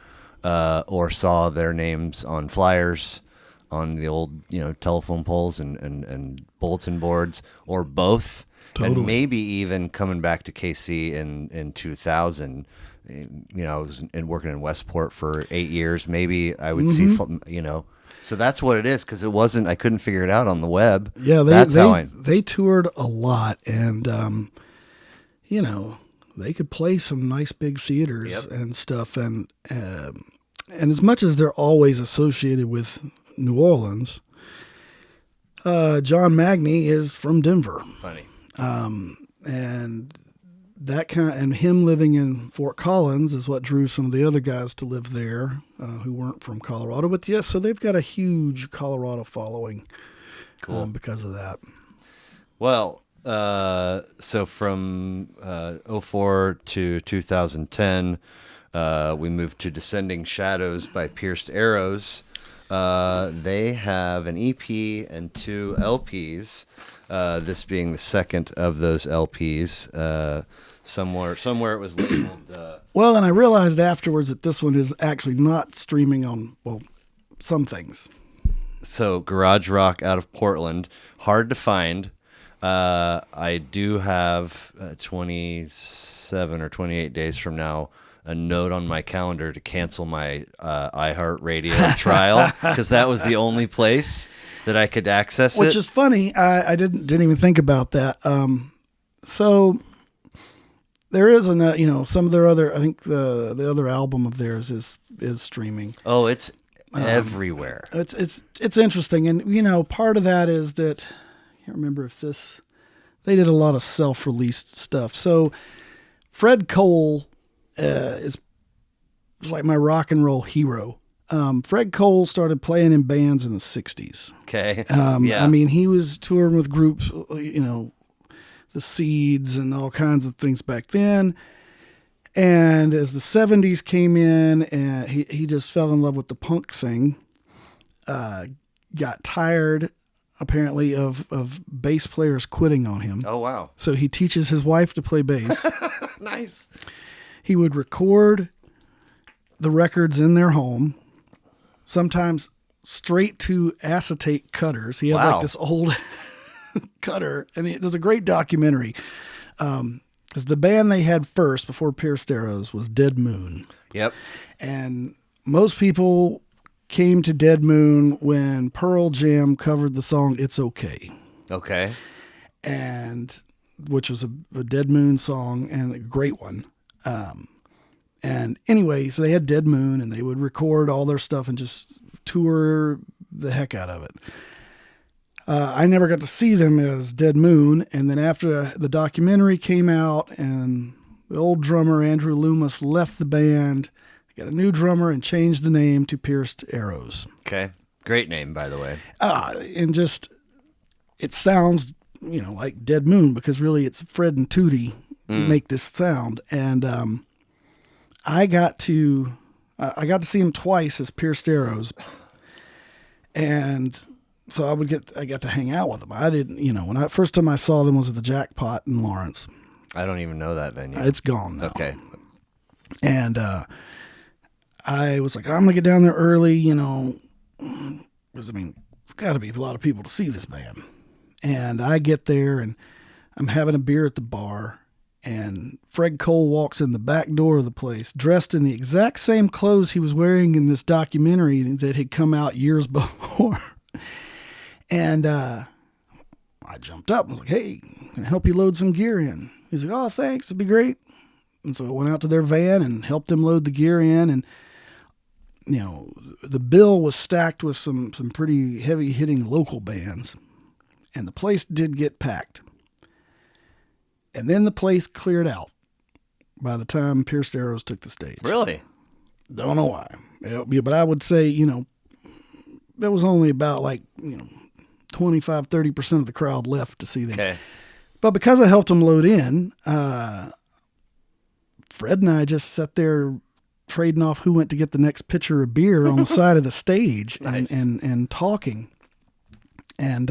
or saw their names on flyers on the old, telephone poles and bulletin boards, or both. Totally. And maybe even coming back to KC in 2000, I was working in Westport for 8 years. Maybe I would see, So that's what it is, because I couldn't figure it out on the web. Yeah, how they toured a lot, and they could play some nice big theaters and stuff, and as much as they're always associated with New Orleans, John Magny is from Denver. Funny. And and him living in Fort Collins is what drew some of the other guys to live there who weren't from Colorado. But yes, so they've got a huge Colorado following. Cool. Because of that. Well, so from 2004 to 2010, we moved to Descending Shadows by Pierced Arrows. They have an EP and 2 LPs. This being the second of those LPs. Somewhere it was labeled. Well, and I realized afterwards that this one is actually not streaming on, some things. So Garage Rock out of Portland, hard to find. I do have 27 or 28 days from now a note on my calendar to cancel my iHeartRadio trial, because that was the only place that I could access it. Which is funny. I didn't even think about that. So there is some of their other. I think the other album of theirs is streaming. Oh, it's everywhere. It's interesting, and part of that is that I can't remember if they did a lot of self-released stuff. So Fred Cole is like my rock and roll hero. Fred Cole started playing in bands in the 60s. Okay. I mean, he was touring with groups, the Seeds and all kinds of things back then. And as the 70s came in, and he just fell in love with the punk thing, got tired, apparently, of bass players quitting on him. Oh, wow. So he teaches his wife to play bass. Nice. He would record the records in their home, sometimes straight to acetate cutters. He had like this old cutter, and there's a great documentary. Because the band they had first, before Pierced Arrows, was Dead Moon. Yep. And most people came to Dead Moon when Pearl Jam covered the song It's Okay. Okay. And which was a Dead Moon song, and a great one. And anyway, so they had Dead Moon, and they would record all their stuff and just tour the heck out of it. I never got to see them as Dead Moon, and then after the documentary came out and the old drummer Andrew Loomis left the band, got a new drummer and changed the name to Pierced Arrows. Okay. Great name, by the way. And just, it sounds, like Dead Moon, because really it's Fred and Tootie make this sound. And I got to see him twice as Pierced Arrows, and so I got to hang out with them. I didn't, when first time I saw them was at the Jackpot in Lawrence. I don't even know that venue. It's gone now. Okay. And I was like, I'm gonna get down there early, because it's got to be a lot of people to see this band. And I get there, and I'm having a beer at the bar, and Fred Cole walks in the back door of the place, dressed in the exact same clothes he was wearing in this documentary that had come out years before. And I jumped up and was like, hey, can I help you load some gear in? He's like, oh, thanks, it'd be great. And so I went out to their van and helped them load the gear in. And, the bill was stacked with some pretty heavy-hitting local bands. And the place did get packed. And then the place cleared out by the time Pierced Arrows took the stage. Really? Don't know why. But I would say, there was only about 25, 30% of the crowd left to see them. Okay. But because I helped them load in, Fred and I just sat there trading off who went to get the next pitcher of beer on the side of the stage. Nice. and talking. And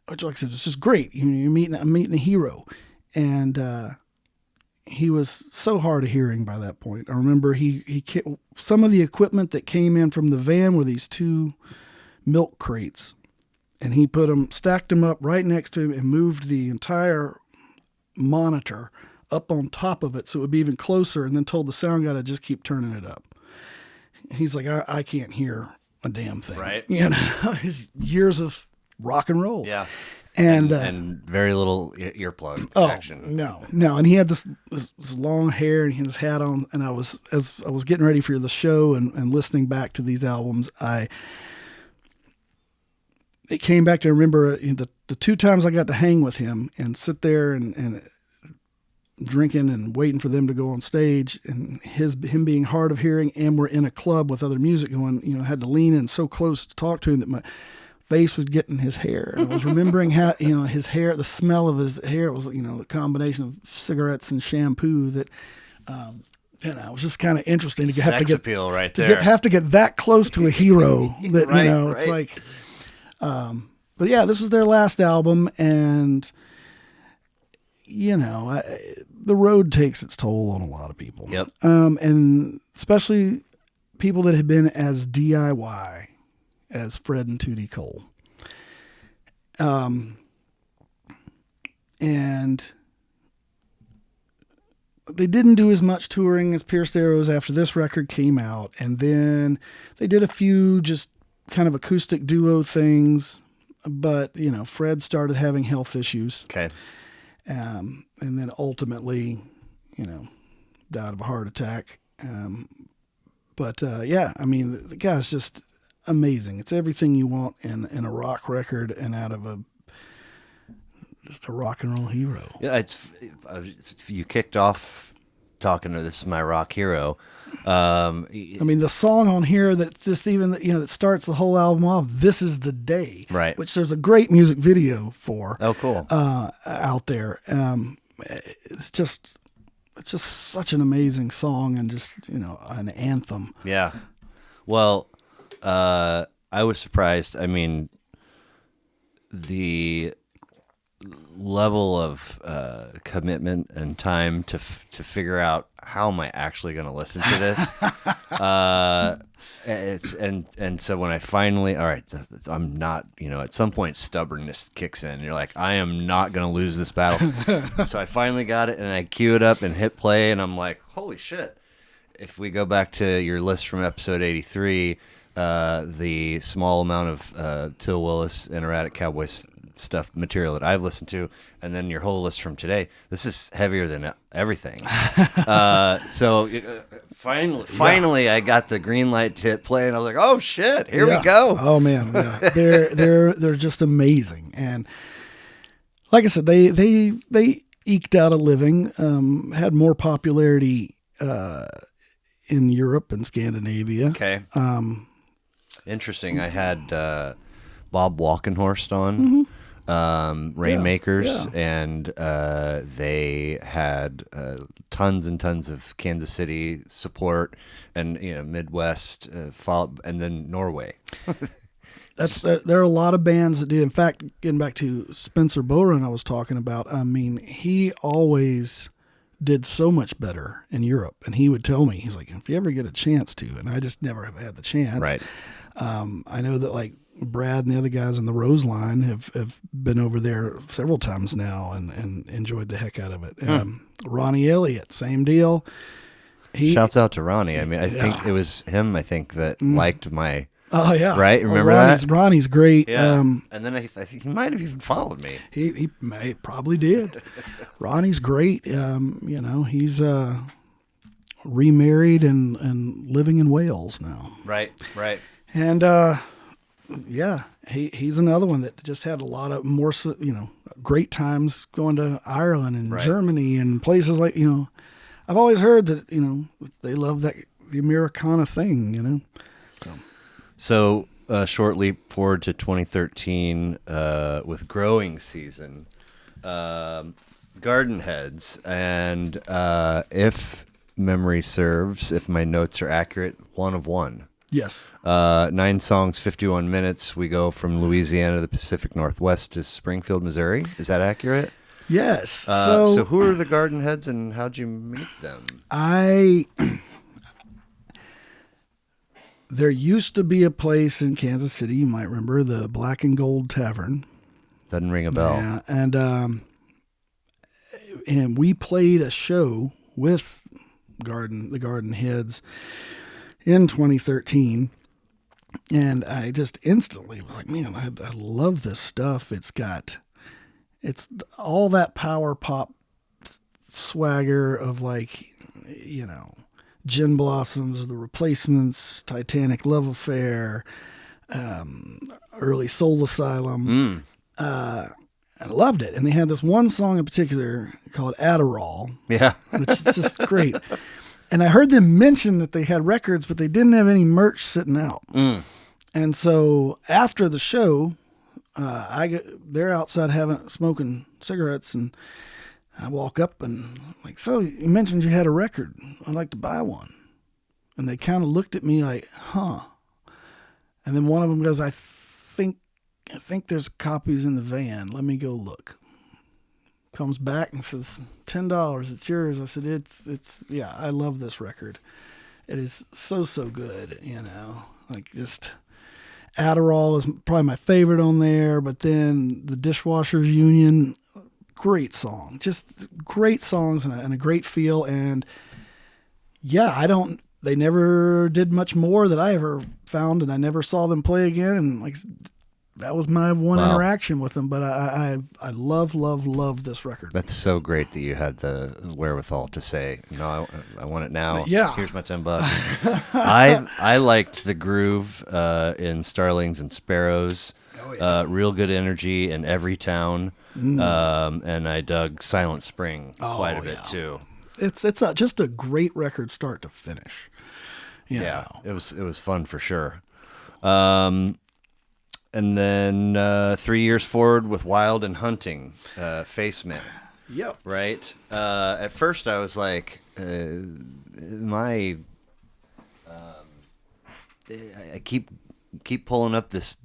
which, like I said, it's just great. I'm meeting a hero, and he was so hard of hearing by that point. I remember some of the equipment that came in from the van were these 2 milk crates, and he stacked them up right next to him and moved the entire monitor up on top of it so it would be even closer, and then told the sound guy to just keep turning it up. He's like, I can't hear a damn thing. Right. His years of rock and roll. Yeah. And very little earplug oh, protection. No. And he had this long hair, and he had his hat on. And as I was getting ready for the show and listening back to these albums, it came back to remember the 2 times I got to hang with him and sit there and drinking and waiting for them to go on stage, and him being hard of hearing, and we're in a club with other music going, had to lean in so close to talk to him that my face was getting his hair. And I was remembering how, his hair, the smell of his hair was, the combination of cigarettes and shampoo that, it was just kind of interesting to have to get appeal right there. Have to get that close to a hero that, right, it's like, but yeah, this was their last album, and the road takes its toll on a lot of people. Yep. And especially people that have been as DIY as Fred and Tootie Cole. And they didn't do as much touring as Pierced Arrows after this record came out. And then they did a few just kind of acoustic duo things, but Fred started having health issues. Okay. And then ultimately, died of a heart attack. The guy's just amazing. It's everything you want in a rock record, and out of just a rock and roll hero. Yeah, you kicked off talking to "This Is My Rock Hero." The song on here that just even that starts the whole album off, "This Is the Day," right? Which there's a great music video for. Oh, cool. Out there. It's just such an amazing song, and just an anthem. Yeah. Well, I was surprised. I mean, the level of commitment and time to figure out how am I actually going to listen to this. So when I finally, all right, I'm not, at some point stubbornness kicks in. You're like, I am not going to lose this battle. So I finally got it, and I queue it up and hit play, and I'm like, holy shit. If we go back to your list from episode 83, the small amount of Til Willis and Erratic Cowboys stuff material that I've listened to, and then your whole list from today, this is heavier than everything. Finally I got the green light to hit play, and I was like, oh shit, here we go. Oh man, yeah. they're just amazing. And like I said, they eked out a living, had more popularity in Europe and Scandinavia. Okay. Interesting. I had Bob Walkenhorst on, Rainmakers, and they had tons and tons of Kansas City support, and Midwest, and then Norway. There are a lot of bands that do. In fact, getting back to Spencer Boren, I was talking about. I mean, he always did so much better in Europe, and he would tell me, he's like, if you ever get a chance to, and I just never have had the chance. Right. I know that like Brad and the other guys in the Rose line have been over there several times now and enjoyed the heck out of it. Ronnie Elliott, same deal. Shouts out to Ronnie. I mean, I think it was him, that liked my... Oh yeah, right. Remember that? Ronnie's great. Yeah. And then I think he might have even followed me. He probably did. Ronnie's great. He's remarried and living in Wales now. Right. And he's another one that just had a lot of more great times going to Ireland and Germany and places like I've always heard that they love the Americana thing. So, short leap forward to 2013 with Growing Season, Gardenheads, and if memory serves, if my notes are accurate, one of one. Yes. 9 songs, 51 minutes. We go from Louisiana to the Pacific Northwest to Springfield, Missouri. Is that accurate? Yes. So who are the Gardenheads and how'd you meet them? There used to be a place in Kansas City, you might remember, the Black and Gold Tavern. Doesn't ring a bell. Yeah, and we played a show with the Gardenheads in 2013, and I just instantly was like, man, I love this stuff. It's all that power pop swagger of, like, you know, Gin Blossoms, The Replacements, Titanic Love Affair, early Soul Asylum. I loved it. And they had this one song in particular called Adderall. Yeah. Which is just great. And I heard them mention that they had records, but they didn't have any merch sitting out. And so after the show, they're outside smoking cigarettes, and I walk up and I'm like, so you mentioned you had a record. I'd like to buy one. And they kind of looked at me like, huh. And then one of them goes, I think there's copies in the van. Let me go look. Comes back and says, $10. It's yours. I said, it's yeah, I love this record. It is so good, you know. Like, just Adderall is probably my favorite on there, but then the Dishwashers Union, great song. Just great songs and a great feel. And yeah, they never did much more that I ever found, and I never saw them play again. And like, that was my one interaction with them, but I love this record. That's so great that you had the wherewithal to say, no, I want it now. Yeah. Here's my $10. I liked the groove in Starlings and Sparrows. Oh, yeah. Real good energy in Every Town. And I dug Silent Spring quite a bit too. It's just a great record start to finish. You know. It was fun for sure. And then 3 years forward with Wild and Hunting, Faceman. Yep. Right? At first I was like, I keep pulling up this,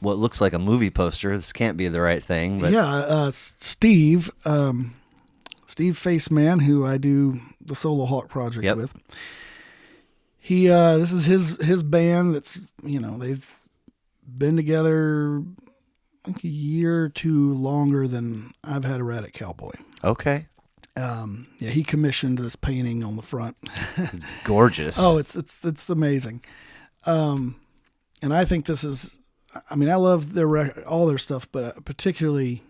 what looks like a movie poster. This can't be the right thing. But Steve Faceman, who I do the Solo Hawk project with. He, this is his band that's, you know, they've been together, I think, a year or two longer than I've had Erratic Cowboy. Okay. He commissioned this painting on the front. It's gorgeous. Oh, it's amazing. And I think this is, I mean, I love all their stuff, but particularly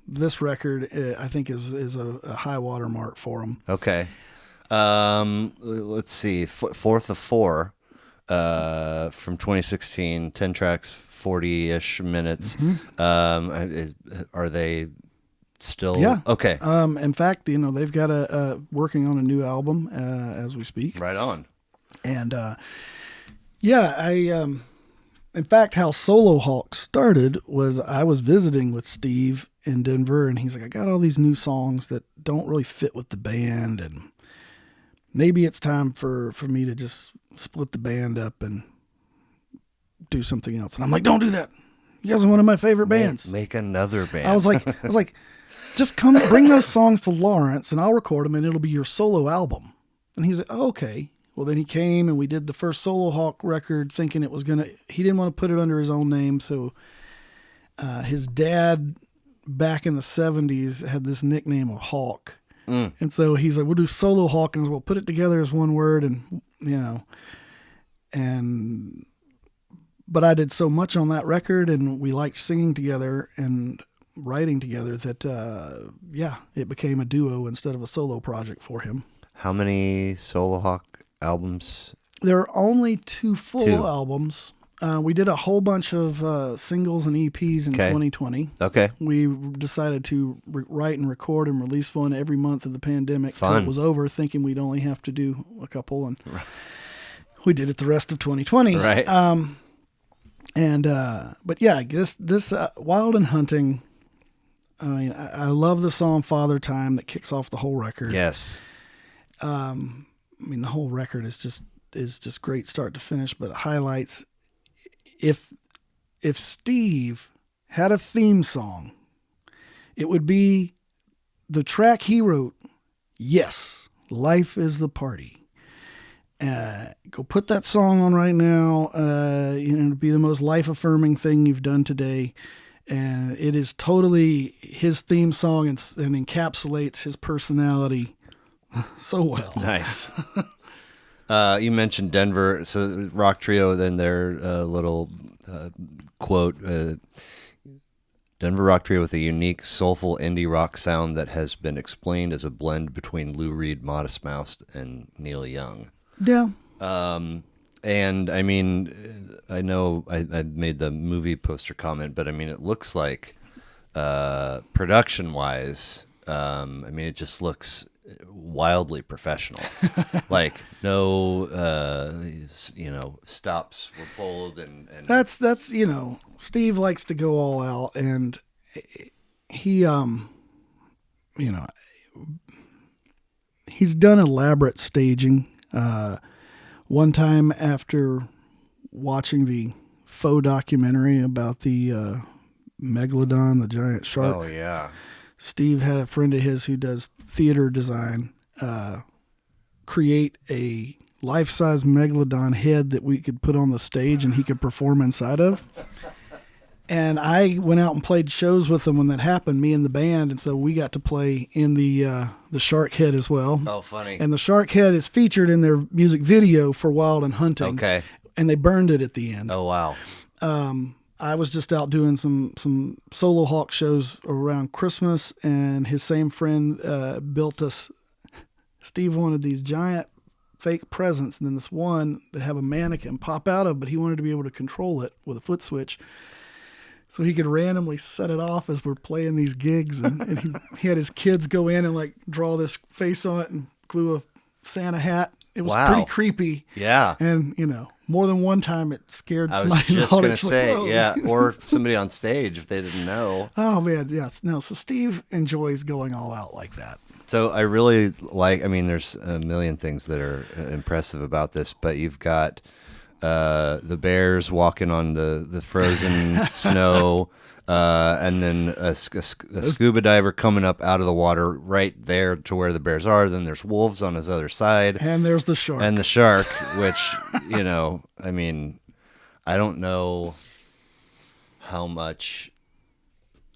this record, I think is a high water mark for them. Okay. Let's see. Fourth of Four, from 2016, 10 tracks, 40-ish minutes. Are they still? Yeah. Okay. In fact, you know, they've got working on a new album as we speak. Right on. And in fact, how Solo Hawk started was I was visiting with Steve in Denver, and he's like, I got all these new songs that don't really fit with the band, and maybe it's time for me to just split the band up and do something else. And I'm like, don't do that. You guys are one of my favorite bands. Make another band. I was like, just come bring those songs to Lawrence and I'll record them and it'll be your solo album. And he's like, oh, okay. Well, then he came and we did the first Solo Hawk record thinking he didn't want to put it under his own name. So his dad back in the 70s had this nickname of Hawk. And so he's like, we'll do Solo Hawk, and we'll put it together as one word. And, you know, but I did so much on that record, and we liked singing together and writing together that, it became a duo instead of a solo project for him. How many Solo Hawk albums? There are only two full albums. We did a whole bunch of singles and EPs in 2020. Okay. We decided to write and record and release one every month of the pandemic till it was over, thinking we'd only have to do a couple, and we did it the rest of 2020. Right. But yeah, this Wild and Hunting, I mean, I love the song Father Time that kicks off the whole record. Yes. I mean, the whole record is just is just great start to finish, but it highlights if Steve had a theme song, it would be the track he wrote, Yes, Life is the Party. Go put that song on right now. It'll be the most life-affirming thing you've done today. And it is totally his theme song and encapsulates his personality so well. Nice. You mentioned Denver. So Rock Trio, then their little quote, Denver Rock Trio with a unique, soulful indie rock sound that has been explained as a blend between Lou Reed, Modest Mouse, and Neil Young. Yeah. And I mean, I know I made the movie poster comment, but I mean, it looks like production-wise, I mean, it just looks wildly professional. Like no, stops were pulled, and that's Steve likes to go all out, and he he's done elaborate staging. One time after watching the faux documentary about the megalodon, the giant shark. Oh yeah. Steve had a friend of his who does theater design create a life-size megalodon head that we could put on the stage and he could perform inside of. And I went out and played shows with him when that happened, me and the band, and so we got to play in the shark head as well. Oh, funny. And the shark head is featured in their music video for Wild and Hunting. Okay. And they burned it at the end. Oh, wow. I was just out doing some solo hawk shows around Christmas, and his same friend built us. Steve wanted these giant fake presents, and then this one to have a mannequin pop out of, but he wanted to be able to control it with a foot switch. So he could randomly set it off as we're playing these gigs, and he had his kids go in and like draw this face on it and glue a Santa hat. It was pretty creepy. Yeah. And, more than one time it scared somebody. I was just going to say, like, yeah, or somebody on stage if they didn't know. Oh, man, yeah. No, so Steve enjoys going all out like that. So I really there's a million things that are impressive about this, but you've got the bears walking on the frozen snow, and then a scuba diver coming up out of the water right there to where the bears are. Then there's wolves on his other side. And there's the shark. And the shark, which, I mean, I don't know how much...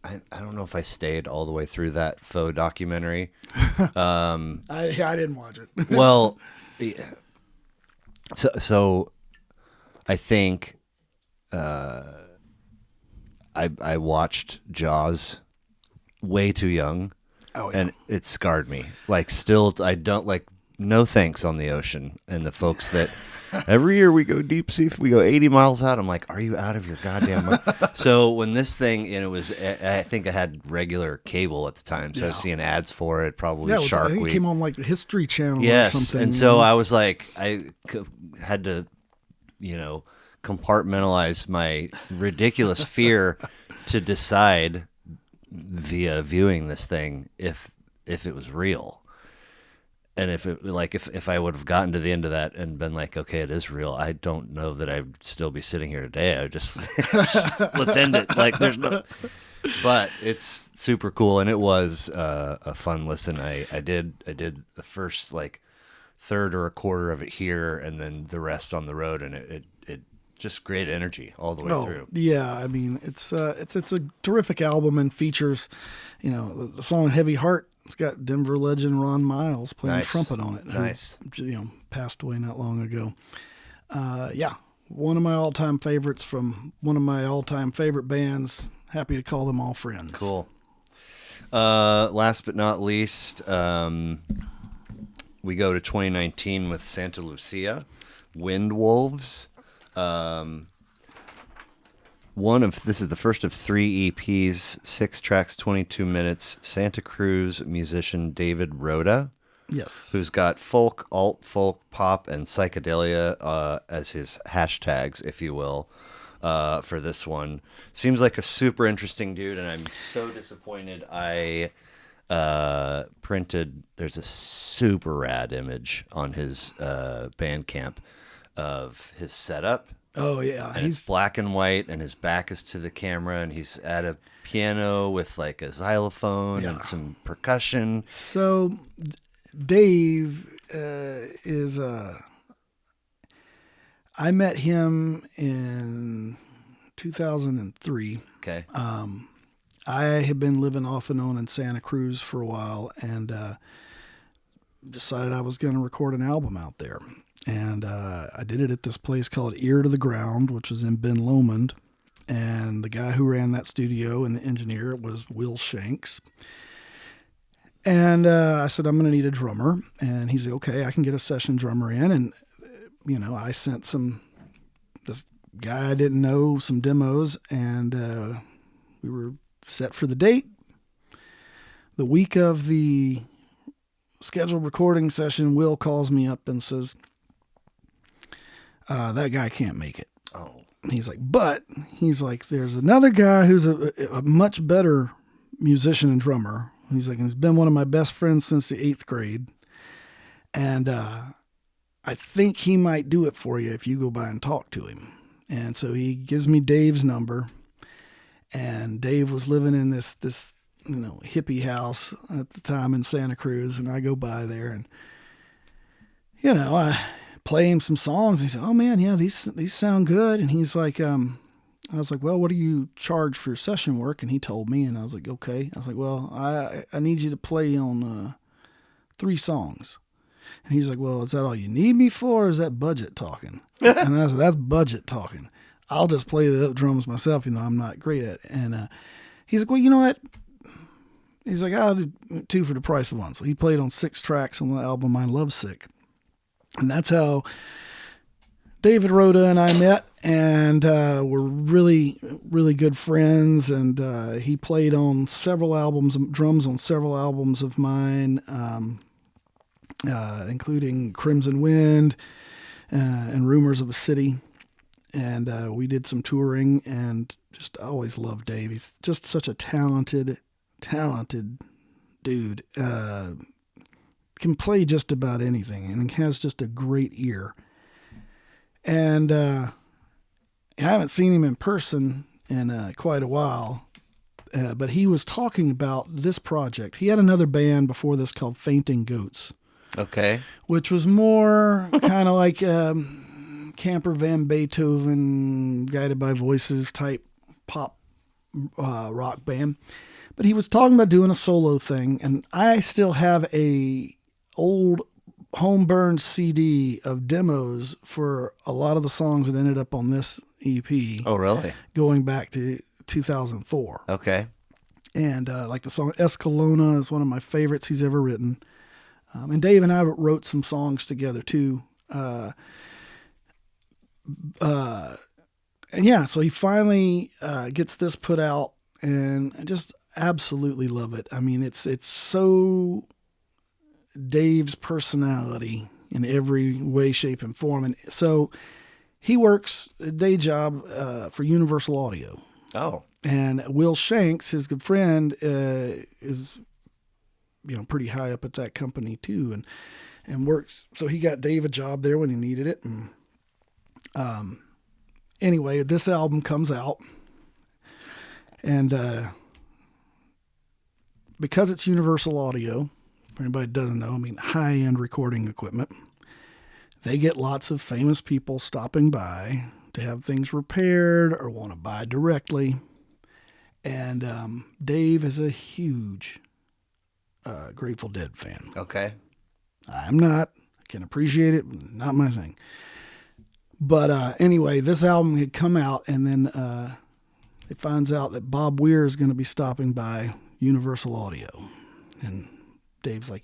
I don't know if I stayed all the way through that faux documentary. I didn't watch it. Well, so I think I watched Jaws way too young. Oh, yeah. And it scarred me. Like, still, I don't like. No thanks on the ocean and the folks that every year we go deep sea. We go 80 miles out. I'm like, are you out of your goddamn mind? So when this thing, and it was, I think I had regular cable at the time, so I was seeing ads for it. Probably Shark I think Week. it came on like the History Channel Yes, or something. and so I was like, I had to, compartmentalize my ridiculous fear to decide via viewing this thing if it was real. And if I would have gotten to the end of that and been like, okay, it is real, I don't know that I'd still be sitting here today. I would just let's end it. Like, there's no. But it's super cool, and it was a fun listen. I did the first third or a quarter of it here, and then the rest on the road, and it just great energy all the way through. Yeah, I mean it's a terrific album and features, the song "Heavy Heart." It's got Denver legend Ron Miles playing trumpet on it. Nice. Who, passed away not long ago. One of my all-time favorites from one of my all-time favorite bands. Happy to call them all friends. Cool. Last but not least, we go to 2019 with Santa Lucia, Wind Wolves. This is the first of 3 EPs, 6 tracks, 22 minutes. Santa Cruz musician David Rhoda, yes, who's got folk, alt folk, pop, and psychedelia as his hashtags, if you will, for this one. Seems like a super interesting dude, and I'm so disappointed. I printed. There's a super rad image on his Bandcamp. of his setup. Oh yeah, And it's black and white, and his back is to the camera, and he's at a piano with like a xylophone and some percussion. So Dave is I met him in 2003. Okay. I had been living off and on in Santa Cruz for a while, and decided I was going to record an album out there. And I did it at this place called Ear to the Ground, which was in Ben Lomond. And the guy who ran that studio and the engineer was Will Shanks. And I said, I'm going to need a drummer. And he said, okay, I can get a session drummer in. And, I sent this guy I didn't know some demos, and we were set for the date. The week of the scheduled recording session, Will calls me up and says, that guy can't make it. Oh. He's like, there's another guy who's a much better musician and drummer. He's like, he's been one of my best friends since the 8th grade. And I think he might do it for you if you go by and talk to him. And so he gives me Dave's number. And Dave was living in this hippie house at the time in Santa Cruz. And I go by there and, I play him some songs. And he said, oh man, yeah, these sound good. And he's like, I was like, well, what do you charge for your session work? And he told me, and I was like, okay. I was like, well, I need you to play on 3 songs. And he's like, well, is that all you need me for, or is that budget talking? And I said, that's budget talking. I'll just play the drums myself, I'm not great at it. And he's like, well, you know what? He's like, I'll do 2 for the price of 1. So he played on 6 tracks on the album My Lovesick. And that's how David Rhoda and I met, and we're really, really good friends. And he played on several albums, drums on several albums of mine, including Crimson Wind and Rumors of a City. And we did some touring, and just always loved Dave. He's just such a talented dude. Can play just about anything, and has just a great ear. And I haven't seen him in person in quite a while, but he was talking about this project. He had another band before this called Fainting Goats. Okay. Which was more kind of like Camper Van Beethoven, Guided by Voices type pop rock band. But he was talking about doing a solo thing, and I still have a old home-burned CD of demos for a lot of the songs that ended up on this EP. Oh, really? Going back to 2004. Okay. And like the song Escalona is one of my favorites he's ever written. And Dave and I wrote some songs together too. And yeah, so he finally gets this put out, and I just absolutely love it. I mean, it's so Dave's personality in every way, shape, and form. And so he works a day job for Universal Audio. Oh. And Will Shanks, his good friend, is pretty high up at that company too, and works. So he got Dave a job there when he needed it. And anyway, this album comes out, and because it's Universal Audio, for anybody that doesn't know, I mean, high-end recording equipment, they get lots of famous people stopping by to have things repaired or want to buy directly. And Dave is a huge Grateful Dead fan. Okay. I'm not. I can appreciate it. Not my thing. But anyway, this album had come out, and then it finds out that Bob Weir is going to be stopping by Universal Audio. And Dave's like,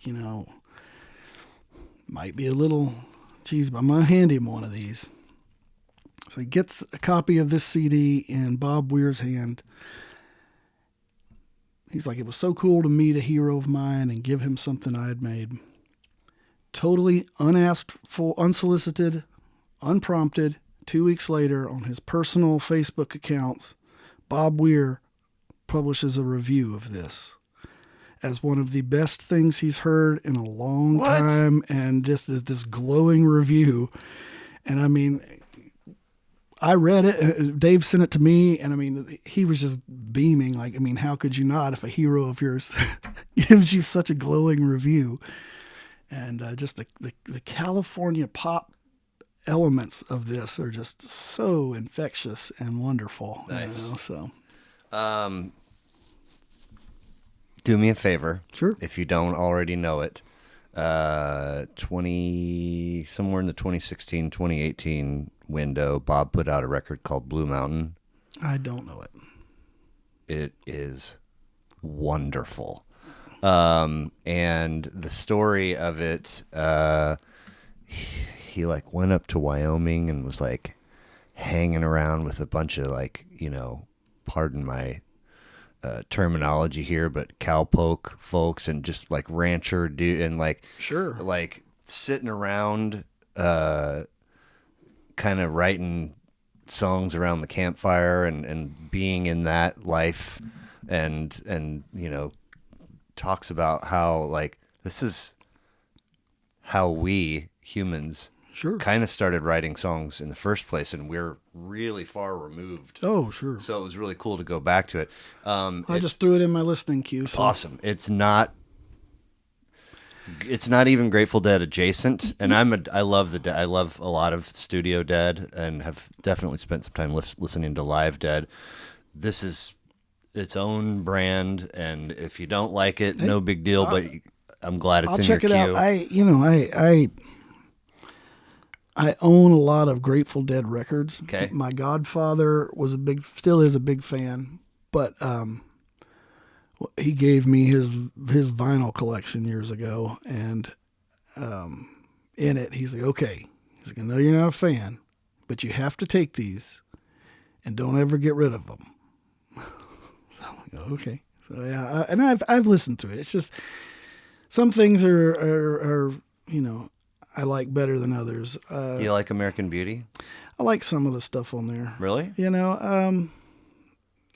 might be a little cheesy, but I'm going to hand him one of these. So he gets a copy of this CD in Bob Weir's hand. He's like, it was so cool to meet a hero of mine and give him something I had made. Totally unasked for, unsolicited, unprompted. 2 weeks later, on his personal Facebook accounts, Bob Weir publishes a review of this as one of the best things he's heard in a long time, and just as this glowing review. And I mean, I read it. Dave sent it to me, and I mean, he was just beaming. Like, I mean, how could you not if a hero of yours gives you such a glowing review? And just the California pop elements of this are just so infectious and wonderful. Nice. You know, so. Do me a favor. Sure. If you don't already know it, somewhere in the 2016, 2018 window, Bob put out a record called Blue Mountain. I don't know it. It is wonderful. And the story of it, he like went up to Wyoming and was like hanging around with a bunch of like, you know, pardon my terminology here, but cowpoke folks and just like rancher dude and like Sure, like sitting around kind of writing songs around the campfire and being in that life and you know, talks about how like this is how we humans sure. kind of started writing songs in the first place, and we're really far removed. Oh, sure. So it was really cool to go back to it. I just threw it in my listening queue. So. Awesome. It's not even Grateful Dead adjacent, and I love the Dead. I love a lot of studio Dead, and have definitely spent some time listening to live Dead. This is its own brand, and if you don't like it, no big deal. But I'm glad it's I'll in check your it queue. out. I own a lot of Grateful Dead records. Okay. My godfather still is a big fan, but he gave me his vinyl collection years ago, and in it he's like, okay, he's like, I know you're not a fan, but you have to take these, and don't ever get rid of them. So I'm like, okay. So yeah, and I've listened to it. It's just some things are you know, I like better than others. Do you like American Beauty? I like some of the stuff on there. Really? You know,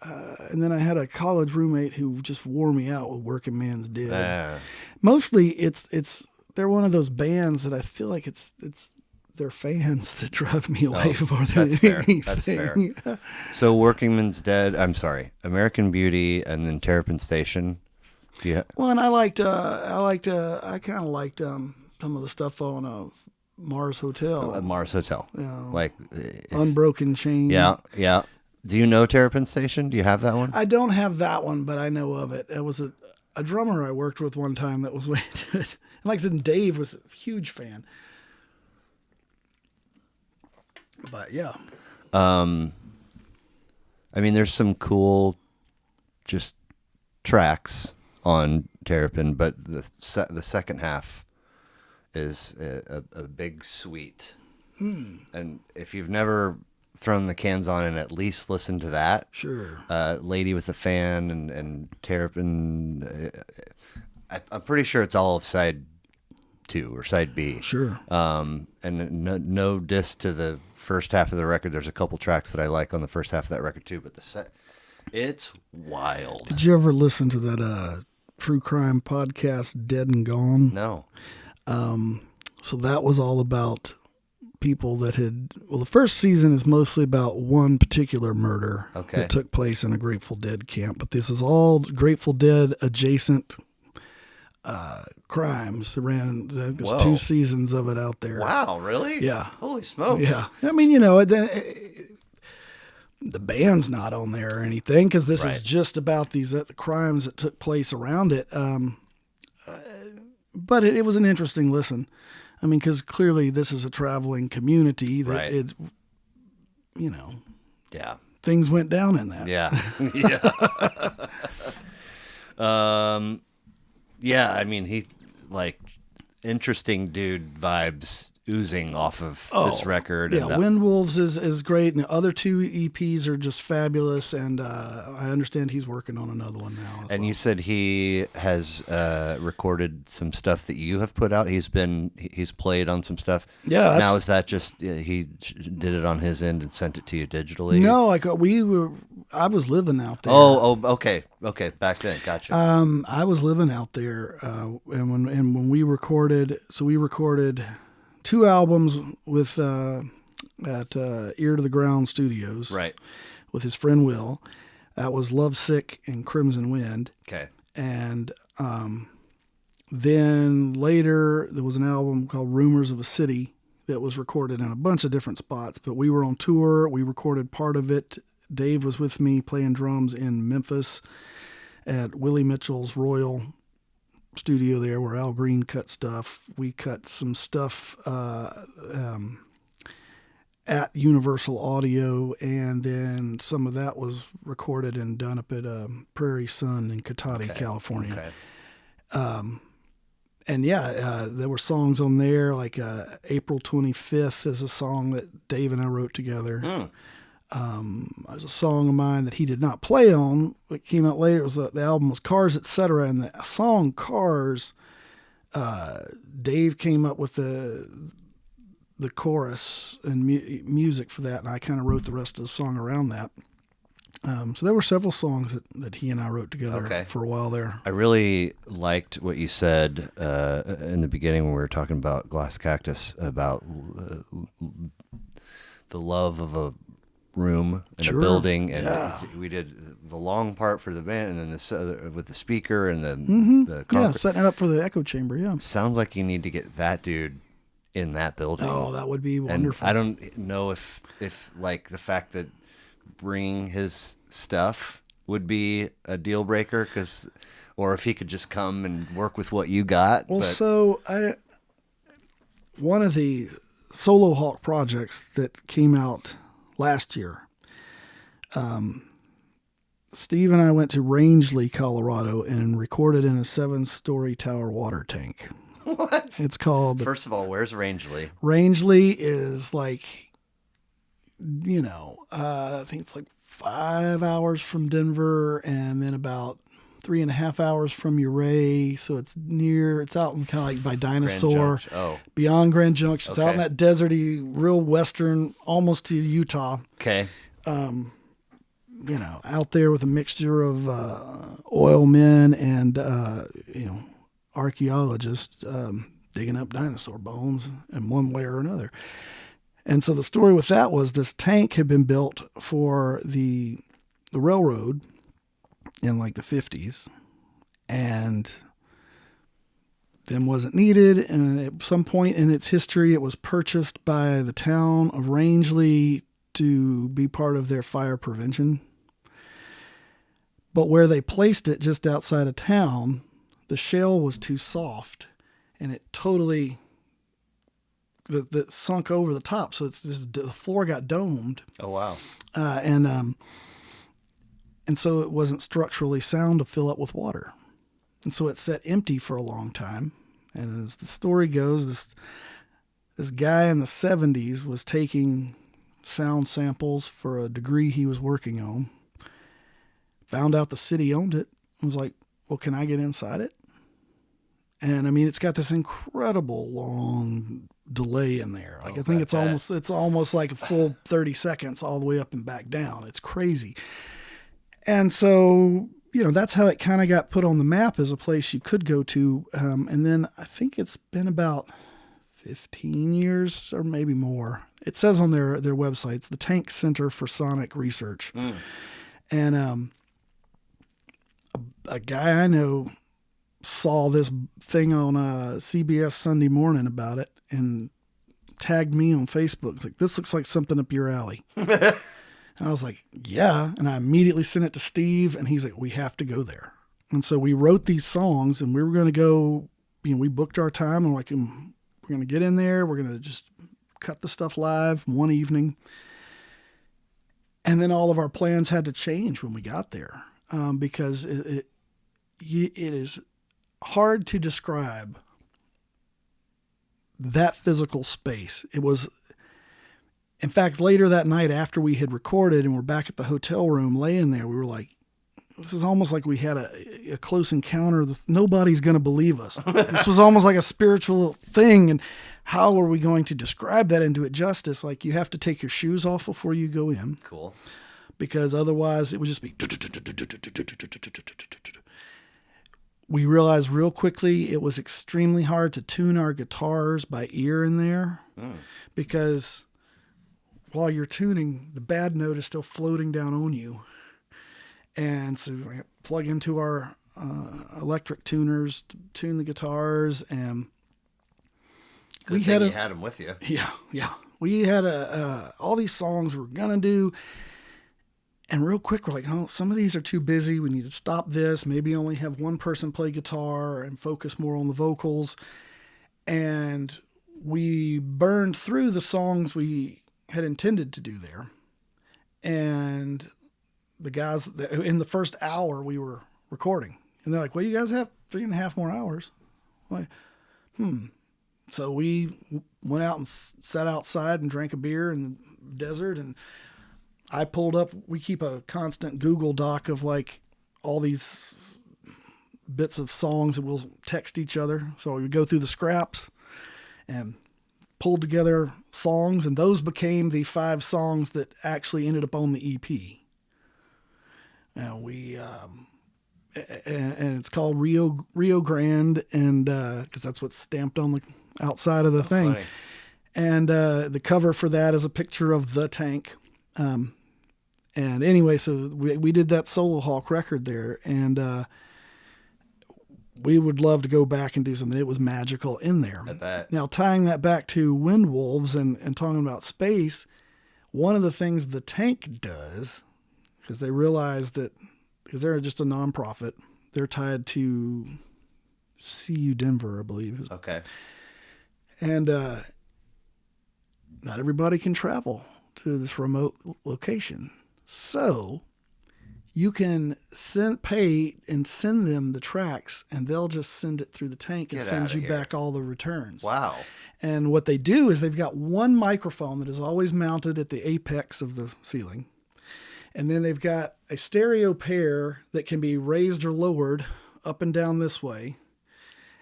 and then I had a college roommate who just wore me out with Working Man's Dead. Mostly, they're one of those bands that I feel like it's their fans that drive me away more than anything. That's fair. So Working Man's Dead. I'm sorry, American Beauty, and then Terrapin Station. Well, and I kind of liked some of the stuff on Mars Hotel. Mars Hotel. You know, Like Unbroken Chain. Yeah. Do you know Terrapin Station? Do you have that one? I don't have that one, but I know of it. It was a drummer I worked with one time that was way into it. And like I said, Dave was a huge fan. But yeah. I mean, there's some cool just tracks on Terrapin, but the second half is a big suite. And if you've never thrown the cans on and at least listened to that, sure. Lady with a Fan and Terrapin, I'm pretty sure it's all of side 2 or side B. Sure. And no diss to the first half of the record. There's a couple tracks that I like on the first half of that record too, but it's wild. Did you ever listen to that true crime podcast, Dead and Gone? No. So that was all about people that the first season is mostly about one particular murder that took place in a Grateful Dead camp, but this is all Grateful Dead adjacent crimes. There's 2 seasons of it out there. Wow, really? Yeah. Holy smokes. Yeah. I mean, you know, the band's not on there or anything because this is just about the crimes that took place around it. But it was an interesting listen. I mean, because clearly this is a traveling community that it, you know, things went down in that. Yeah. Yeah. I mean, he like interesting dude vibes oozing off of this record. Yeah, Wind Wolves is great, and the other 2 EPs are just fabulous, and I understand he's working on another one now. And you said he has recorded some stuff that you have put out. He's played on some stuff. Yeah. Now is that just he did it on his end and sent it to you digitally? No, I was living out there. Oh, okay. Back then, gotcha. I was living out there, and when we recorded, 2 albums with at Ear to the Ground Studios. Right. With his friend Will. That was Lovesick and Crimson Wind. Okay. And then later there was an album called Rumors of a City that was recorded in a bunch of different spots. But we were on tour. We recorded part of it. Dave was with me playing drums in Memphis at Willie Mitchell's Royal studio there where Al Green cut stuff. We cut some stuff at Universal Audio, and then some of that was recorded and done up at Prairie Sun in Cotati, California. Okay. And there were songs on there, like April 25th is a song that Dave and I wrote together. There's a song of mine that he did not play on. It came out later. It was the album was Cars, Etc. And the song Cars, Dave came up with the chorus and music for that, and I kind of wrote the rest of the song around that. So there were several songs that he and I wrote together for a while there. I really liked what you said in the beginning when we were talking about Glass Cactus, about the love of a room and a building, and we did the long part for the band, and then this with the speaker and the setting it up for the echo chamber. Yeah, sounds like you need to get that dude in that building. Oh, that would be wonderful. And I don't know if like the fact that bringing his stuff would be a deal breaker, or if he could just come and work with what you got. Well, so one of the Solo Hawk projects that came out last year, Steve and I went to Rangeley, Colorado, and recorded in a 7-story tower water tank. What? It's called... First of all, where's Rangeley? Rangeley is like, I think it's like 5 hours from Denver, and then about 3.5 hours from Ouray. So it's out in kind of like by Dinosaur. Beyond Grand Junction. It's out in that deserty, real western, almost to Utah. Okay. Out there with a mixture of oil men and, archaeologists digging up dinosaur bones in one way or another. And so the story with that was this tank had been built for the railroad in like the 50s, and then wasn't needed. And at some point in its history, it was purchased by the town of Rangeley to be part of their fire prevention. But where they placed it just outside of town, the shell was too soft, and it totally that sunk over the top. So the floor got domed. Oh, wow. And so it wasn't structurally sound to fill up with water. And so it sat empty for a long time. And as the story goes, this guy in the 70s was taking sound samples for a degree he was working on, found out the city owned it, and was like, well, can I get inside it? And I mean, it's got this incredible long delay in there. Like, I think it's almost like a full 30 seconds all the way up and back down. It's crazy. And so, that's how it kind of got put on the map as a place you could go to. And then I think it's been about 15 years or maybe more. It says on their website, it's the Tank Center for Sonic Research. And a guy I know saw this thing on CBS Sunday Morning about it and tagged me on Facebook. It's like, this looks like something up your alley. And I was like, yeah. And I immediately sent it to Steve, and he's like, we have to go there. And so we wrote these songs, and we were going to go, we booked our time, and like, we're going to get in there. We're going to just cut the stuff live one evening. And then all of our plans had to change when we got there, because it is hard to describe that physical space. It was, in fact, later that night after we had recorded and we're back at the hotel room laying there, we were like, this is almost like we had a close encounter. Nobody's going to believe us. This was almost like a spiritual thing. And how are we going to describe that and do it justice? Like, you have to take your shoes off before you go in. Cool. Because otherwise it would just be... We realized real quickly it was extremely hard to tune our guitars by ear in there, because while you're tuning, the bad note is still floating down on you. And so I plug into our electric tuners to tune the guitars, and Good thing you had them with you. Yeah. We had all these songs we were gonna do, and real quick we're like, oh, some of these are too busy. We need to stop this. Maybe only have one person play guitar and focus more on the vocals. And we burned through the songs we had intended to do there, and the guys in the first hour we were recording, and they're like, well, you guys have 3.5 more hours. I'm like, So we went out and sat outside and drank a beer in the desert. And I pulled up, we keep a constant Google Doc of like all these bits of songs that we'll text each other. So we would go through the scraps and pulled together songs. And those became the 5 songs that actually ended up on the EP. And and it's called Rio Grande, and because that's what's stamped on the outside of the thing. Funny. And the cover for that is a picture of the tank. And anyway, so we did that Solo Hawk record there, and we would love to go back and do something. It was magical in there. I bet. Now, tying that back to Wind Wolves and talking about space, one of the things the tank does, because they realize that, because they're just a nonprofit, they're tied to CU Denver, I believe. Okay. And not everybody can travel to this remote location. So you can pay and send them the tracks, and they'll just send it through the tank and send you back all the returns. Wow. And what they do is they've got one microphone that is always mounted at the apex of the ceiling. And then they've got a stereo pair that can be raised or lowered up and down this way.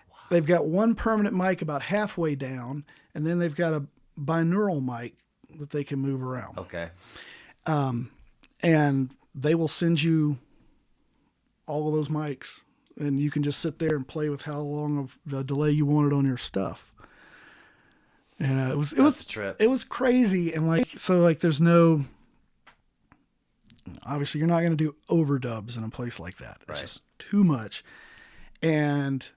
Wow. They've got one permanent mic about halfway down, and then they've got a binaural mic that they can move around. Okay. And they will send you all of those mics, and you can just sit there and play with how long of the delay you wanted on your stuff. And it was a trip. It was crazy. And like there's no, obviously you're not going to do overdubs in a place like that. It's just too much. And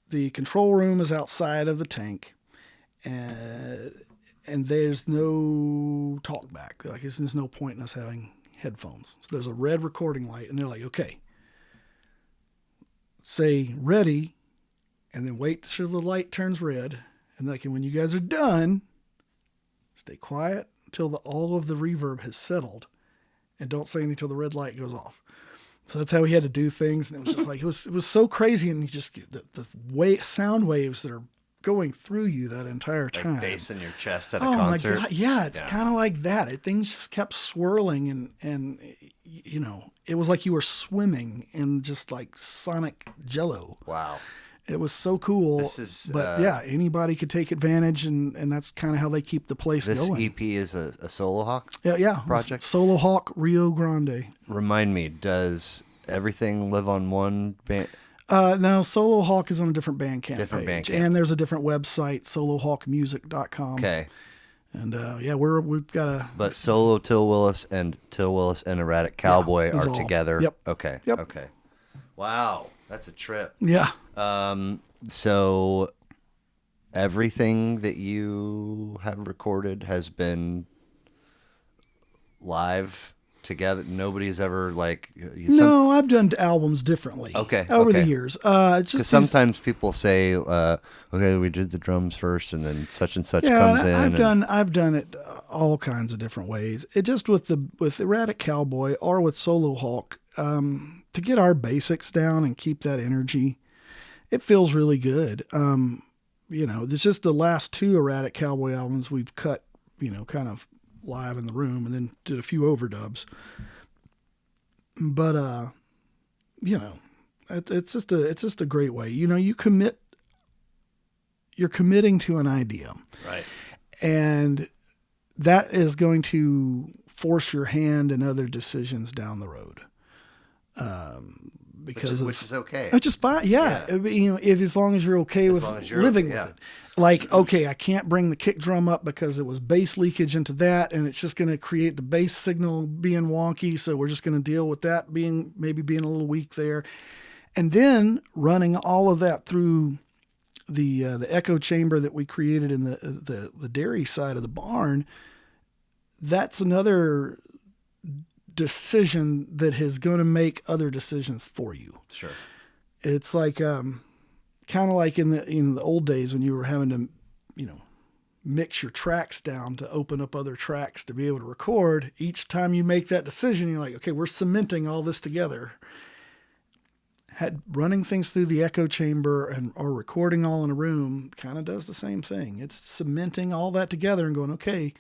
the control room is outside of the tank, and there's no talk back. Like there's no point in us having headphones. So there's a red recording light, and they're like, okay, say ready, and then wait till the light turns red. And like, when you guys are done, stay quiet until all of the reverb has settled, and don't say anything until the red light goes off. So that's how we had to do things. And it was just like, it was so crazy. And you just get the sound waves that are going through you that entire time. Like bass in your chest at a concert. Oh my God. Yeah. It's kind of like that. Things just kept swirling, and, you know, it was like you were swimming in just like sonic jello. Wow. It was so cool. But yeah, anybody could take advantage, and that's kind of how they keep the place going. This EP is a Solo Hawk project? Solo Hawk Rio Grande. Remind me, does everything live on one band? No, Solo Hawk is on a different Bandcamp page. Bandcamp. And there's a different website, solohawkmusic.com. Okay. And yeah, we've got a... But Solo Til Willis and Erratic Cowboy are together? Yep. Okay. Yep. Okay. Wow. That's a trip. Yeah. So everything that you have recorded has been live together. Nobody's ever No, I've done albums differently. Over the years. Because sometimes people say, okay, we did the drums first, and then such and such comes in. I've done it all kinds of different ways. It just with Erratic Cowboy or with Solo Hawk, to get our basics down and keep that energy, it feels really good. You know, it's just the last 2 Erratic Cowboy albums we've cut, you know, kind of live in the room, and then did a few overdubs. But you know, it's just a great way. You know, you're committing to an idea, right? And that is going to force your hand in other decisions down the road. because which is okay. Which is fine. Yeah. If as long as you're okay with living with it. Like, okay, I can't bring the kick drum up because it was bass leakage into that, and it's just going to create the bass signal being wonky. So we're just going to deal with that being a little weak there. And then running all of that through the echo chamber that we created in the dairy side of the barn. That's another decision that is going to make other decisions for you. Sure. It's like, kind of like in the old days when you were having to, mix your tracks down to open up other tracks to be able to record. Each time you make that decision, you're like, okay, we're cementing all this together. Running things through the echo chamber or recording all in a room kind of does the same thing. It's cementing all that together and going, okay,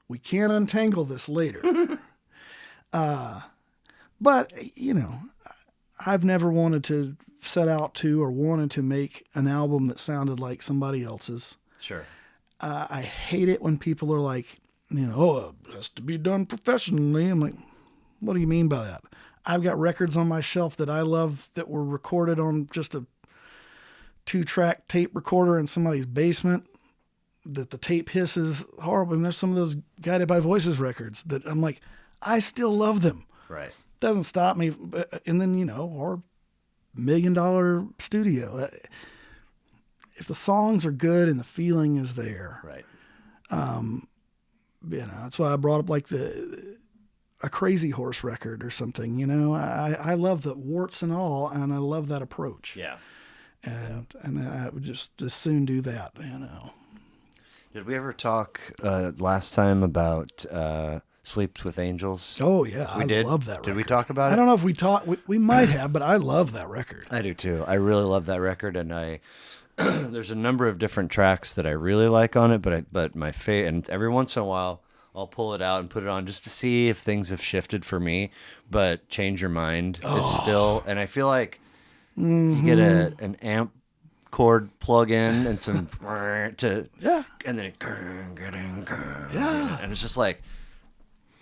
we can't untangle this later. But I've never wanted to set out to or wanted to make an album that sounded like somebody else's. Sure. I hate it when people are like, it has to be done professionally. I'm like, what do you mean by that? I've got records on my shelf that I love that were recorded on just a 2-track tape recorder in somebody's basement that the tape hisses horrible. And there's some of those Guided by Voices records that I'm like, I still love them. Right. Doesn't stop me. And then, our $1 million studio. If the songs are good and the feeling is there. Right. That's why I brought up like a Crazy Horse record or something. I love the warts and all, and I love that approach. Yeah. And I would just as soon do that. Did we ever talk last time about Sleeps with Angels? Oh yeah, I did. Love that record. Did we talk about it? I don't know if we talked. We might have, but I love that record. I do too. I really love that record, and there's a number of different tracks that I really like on it, but my favorite, and every once in a while I'll pull it out and put it on just to see if things have shifted for me. But Change Your Mind is still, and I feel like you get an amp chord plug in and some and then and it's just like,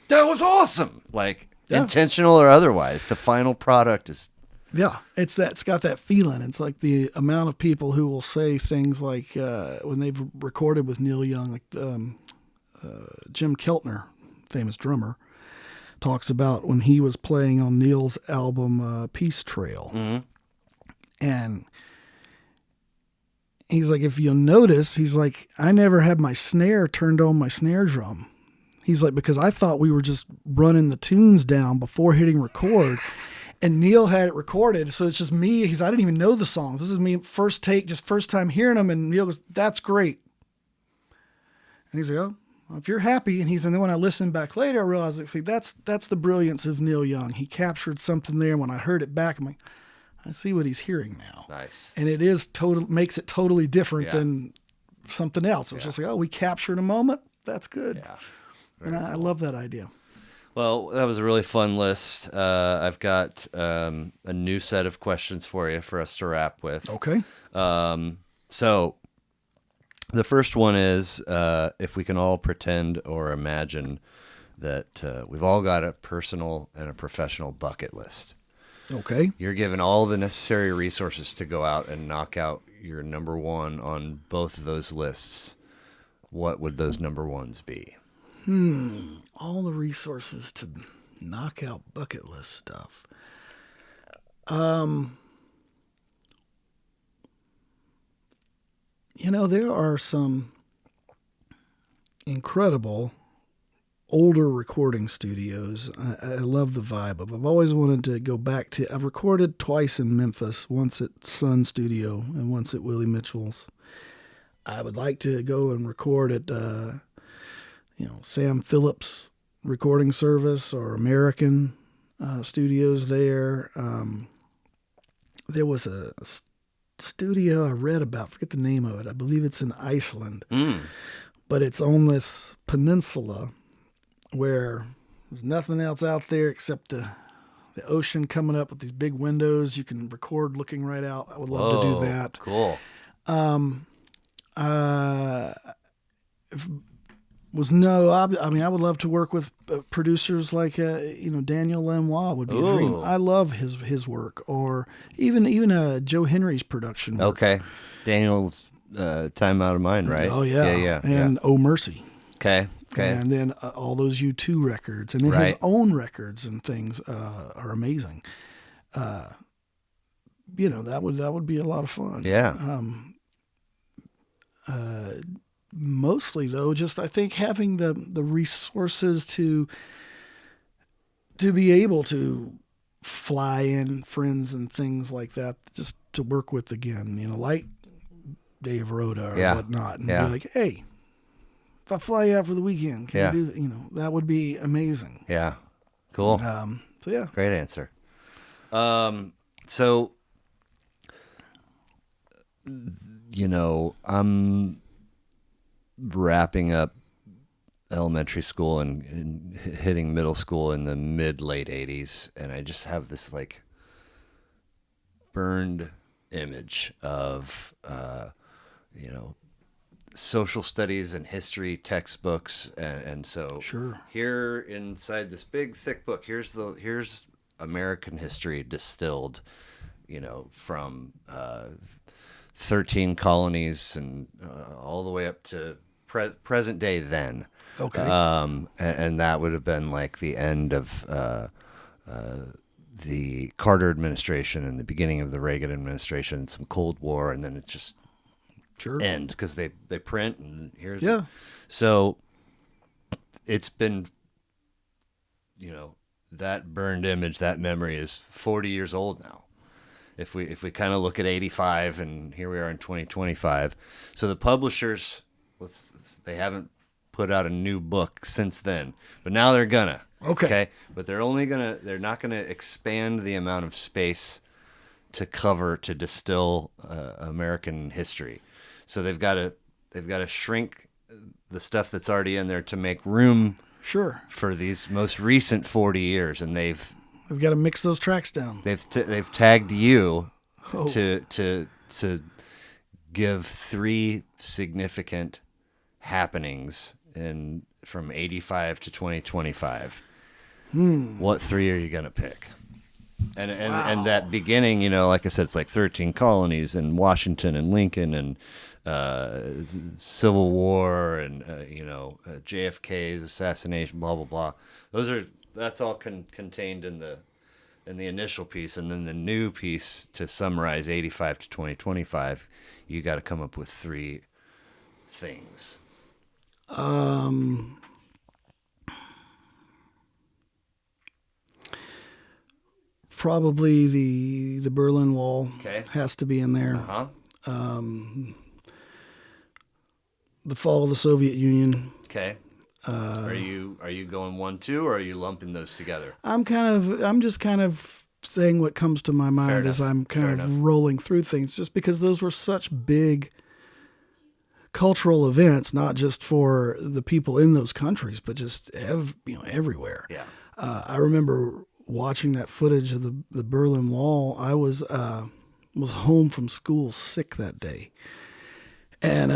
that was awesome. Like intentional or otherwise, the final product is. Yeah, it's got that feeling. It's like the amount of people who will say things like when they've recorded with Neil Young, like Jim Keltner, famous drummer, talks about when he was playing on Neil's album Peace Trail. Mm-hmm. And he's like, if you'll notice, he's like, I never had my snare turned on my snare drum. He's like, because I thought we were just running the tunes down before hitting record. And Neil had it recorded, so it's just me. I didn't even know the songs. This is me first take, just first time hearing them. And Neil goes, "That's great." And he's like, "Oh, well, if you're happy." And then when I listened back later, I realized that's the brilliance of Neil Young. He captured something there. When I heard it back, I'm like, I see what he's hearing now. Nice. And it makes it totally different than something else. It was just like, oh, we captured a moment. That's good. Yeah. And I love that idea. Well, that was a really fun list. I've got a new set of questions for you for us to wrap with. Okay. So the first one is if we can all pretend or imagine that we've all got a personal and a professional bucket list. Okay. You're given all the necessary resources to go out and knock out your number one on both of those lists. What would those number ones be? All the resources to knock out bucket list stuff. There are some incredible older recording studios. I love the vibe of. I've always wanted to go back to. I've recorded twice in Memphis, once at Sun Studio and once at Willie Mitchell's. I would like to go and record at Sam Phillips recording service or American studios there. There was a studio I read about, forget the name of it. I believe it's in Iceland, but it's on this peninsula where there's nothing else out there except the ocean coming up with these big windows. You can record looking right out. I would love to do that. Cool. I mean, I would love to work with producers like Daniel Lanois would be a dream. Ooh. I love his work, or even Joe Henry's production work. Okay. Daniel's Time Out of Mind, right? Oh yeah, and Oh Mercy. Okay. Okay. And then all those U2 records, and then his own records and things are amazing. That would be a lot of fun. Yeah. Mostly though, just I think having the resources to be able to fly in friends and things like that, just to work with again, like Dave Rhoda or whatnot, and be like, hey, if I fly you out for the weekend, can you do that? That would be amazing. Yeah. Cool. So yeah. Great answer. So, I'm wrapping up elementary school and hitting middle school in the late 80s. And I just have this like burned image of, social studies and history textbooks, and so Sure. here inside this big thick book, here's American history distilled, from 13 colonies and all the way up to present day then. Okay. And that would have been like the end of the Carter administration and the beginning of the Reagan administration, some Cold War, and then it's just end because they print and here's so it's been that burned image, that memory is 40 years old now. If we kind of look at 85 and here we are in 2025, so the publishers, they haven't put out a new book since then, but now they're gonna but they're not gonna expand the amount of space to distill American history. So they've got to shrink the stuff that's already in there to make room for these most recent 40 years, and they've got to mix those tracks down. They've tagged you to give 3 significant happenings from 85 to 2025. What 3 are you gonna pick? And that beginning, like I said, it's like 13 colonies and Washington and Lincoln and Civil War and JFK's assassination, blah blah blah. That's all contained in the initial piece, and then the new piece to summarize 85 to 2025. You got to come up with 3 things. Probably the Berlin Wall has to be in there. The fall of the Soviet Union. Okay. Are you going 1, 2, or are you lumping those together? I'm just kind of saying what comes to my mind as I'm kind of rolling through things, just because those were such big cultural events, not just for the people in those countries, but just everywhere. Yeah. I remember watching that footage of the Berlin Wall. I was home from school sick that day, and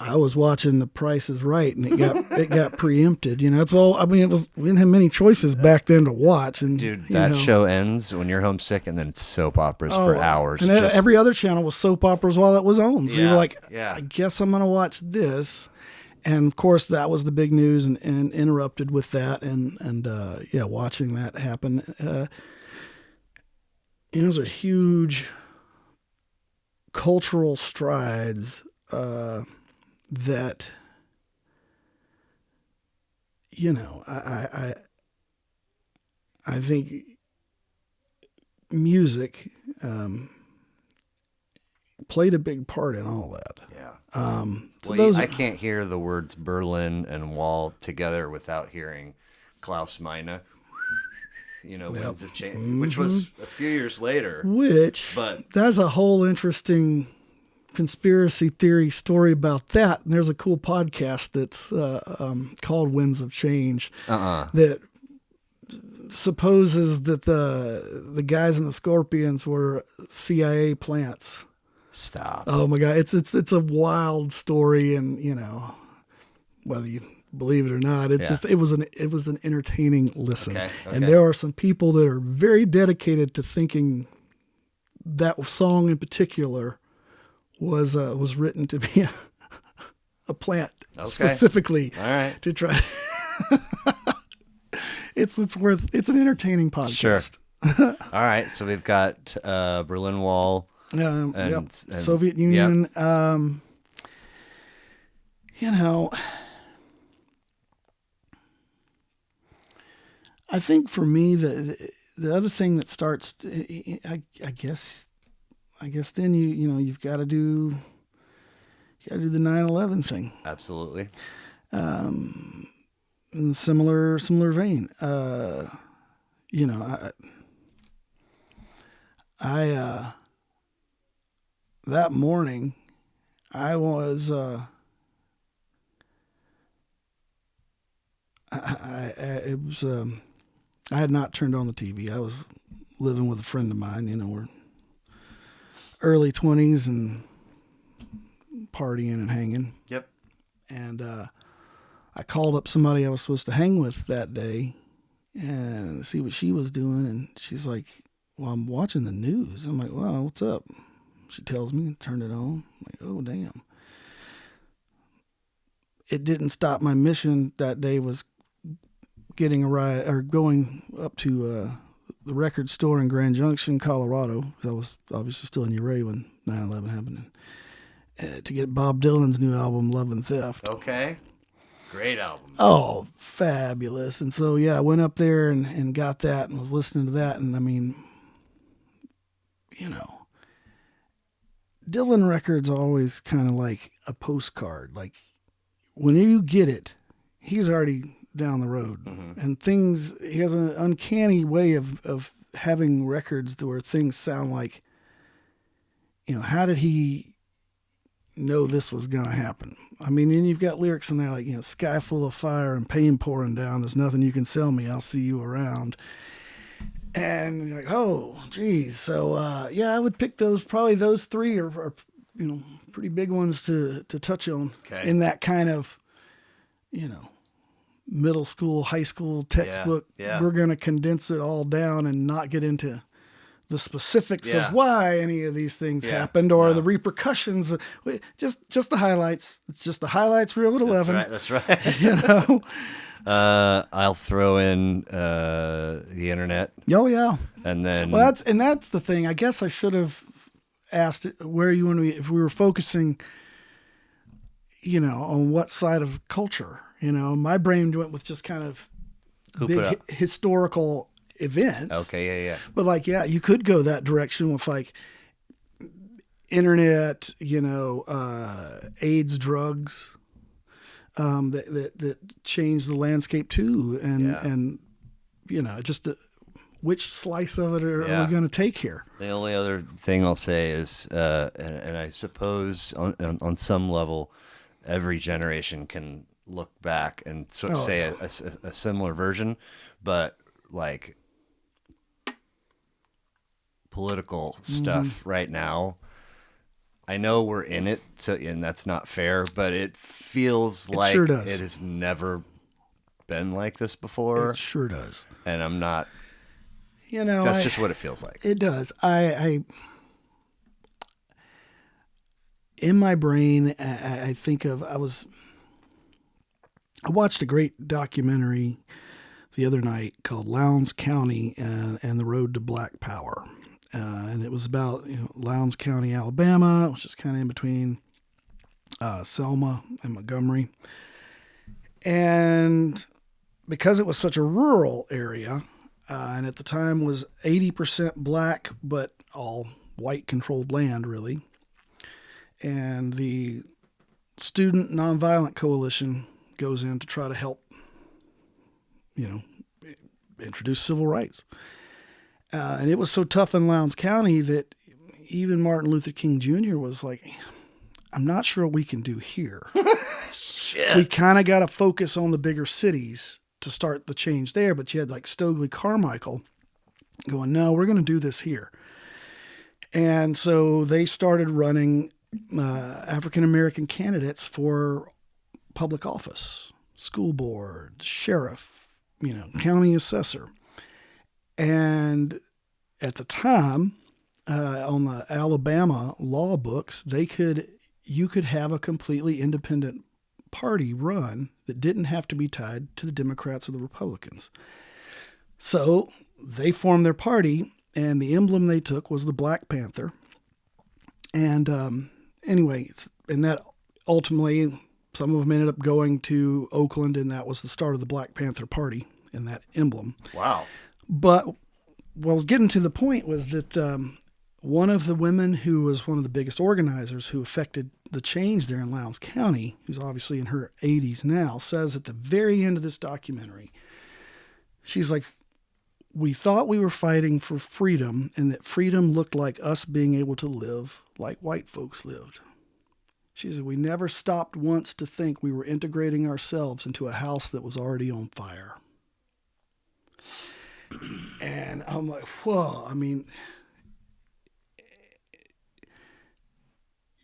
I was watching The Price is Right, and it got preempted. That's all. I mean, we didn't have many choices back then to watch. And dude, that show ends when you're homesick, and then it's soap operas for hours. And every other channel was soap operas while that was on. So you were like, I guess I'm gonna watch this. And of course, that was the big news, and interrupted with that, and watching that happen. Those are huge cultural strides that I think music played a big part in all that. Yeah. I can't hear the words Berlin and Wall together without hearing Klaus Meine. Winds of Change, which was a few years later. But that's a whole interesting conspiracy theory story about that. And there's a cool podcast that's called Winds of Change that supposes that the guys in the Scorpions were CIA plants Stop. Oh my God, it's a wild story, and whether you believe it or not, it's just it was an entertaining listen. Okay. And there are some people that are very dedicated to thinking that song in particular was written to be a plant specifically to try. It's an entertaining podcast. Sure. All right, so we've got Berlin Wall. And Soviet Union. I think for me the other thing that starts, I guess then you've got to do the 9/11 thing. Absolutely. In similar vein, I that morning, I was I had not turned on the TV. I was living with a friend of mine. We're early 20s and partying and hanging. Yep. And I called up somebody I was supposed to hang with that day and see what she was doing, and she's like, "Well, I'm watching the news." I'm like, "Well, what's up?" She tells me, turn it on. I'm like, oh, damn. It didn't stop my mission that day was getting a ride or going up to the record store in Grand Junction, Colorado, because I was obviously still in Uray when 9/11 happened, to get Bob Dylan's new album, Love and Theft. Okay. Great album. Oh, fabulous. And so, I went up there and got that and was listening to that. And I mean, Dylan records are always kind of like a postcard. Like when you get it, he's already down the road. Mm-hmm. And he has an uncanny way of having records where things sound like, how did he know this was going to happen? I mean, and you've got lyrics in there like, sky full of fire and pain pouring down. There's nothing you can sell me. I'll see you around. And you're like, oh, geez. So, I would pick probably those three are pretty big ones to touch on in that kind of, middle school, high school textbook. Yeah. We're going to condense it all down and not get into the specifics of why any of these things happened or the repercussions. Just the highlights. It's just the highlights reel at 11. That's right. I'll throw in the internet. Oh yeah. And then that's the thing. I guess I should have asked where you want to be if we were focusing, on what side of culture. My brain went with just kind of big historical events. Okay, yeah. But you could go that direction with internet, AIDS, drugs. That changed the landscape too, and just which slice of it are we going to take here? The only other thing I'll say is, and I suppose on some level, every generation can look back and say a similar version, but like political stuff right now. I know we're in it, and that's not fair, but it feels like sure does. It has never been like this before. It sure does. And I'm not, that's just what it feels like. It does. I in my brain, I think of, I watched a great documentary the other night called Lowndes County and the Road to Black Power. And it was about Lowndes County, Alabama, which is kind of in between Selma and Montgomery. And because it was such a rural area, and at the time was 80% black, but all white-controlled land, really. And the Student Nonviolent Coalition goes in to try to help, introduce civil rights. And it was so tough in Lowndes County that even Martin Luther King Jr. was like, I'm not sure what we can do here. Shit. We kind of got to focus on the bigger cities to start the change there. But you had like Stokely Carmichael going, no, we're going to do this here. And so they started running African-American candidates for public office, school board, sheriff, county assessor. And at the time, on the Alabama law books, you could have a completely independent party run that didn't have to be tied to the Democrats or the Republicans. So they formed their party, and the emblem they took was the Black Panther. And anyway, and that ultimately, some of them ended up going to Oakland, and that was the start of the Black Panther Party and that emblem. Wow. But what I was getting to the point was that one of the women who was one of the biggest organizers who affected the change there in Lowndes County, who's obviously in her 80s now, says at the very end of this documentary, she's like, we thought we were fighting for freedom, and that freedom looked like us being able to live like white folks lived. She said, we never stopped once to think we were integrating ourselves into a house that was already on fire. And I'm like, whoa, I mean,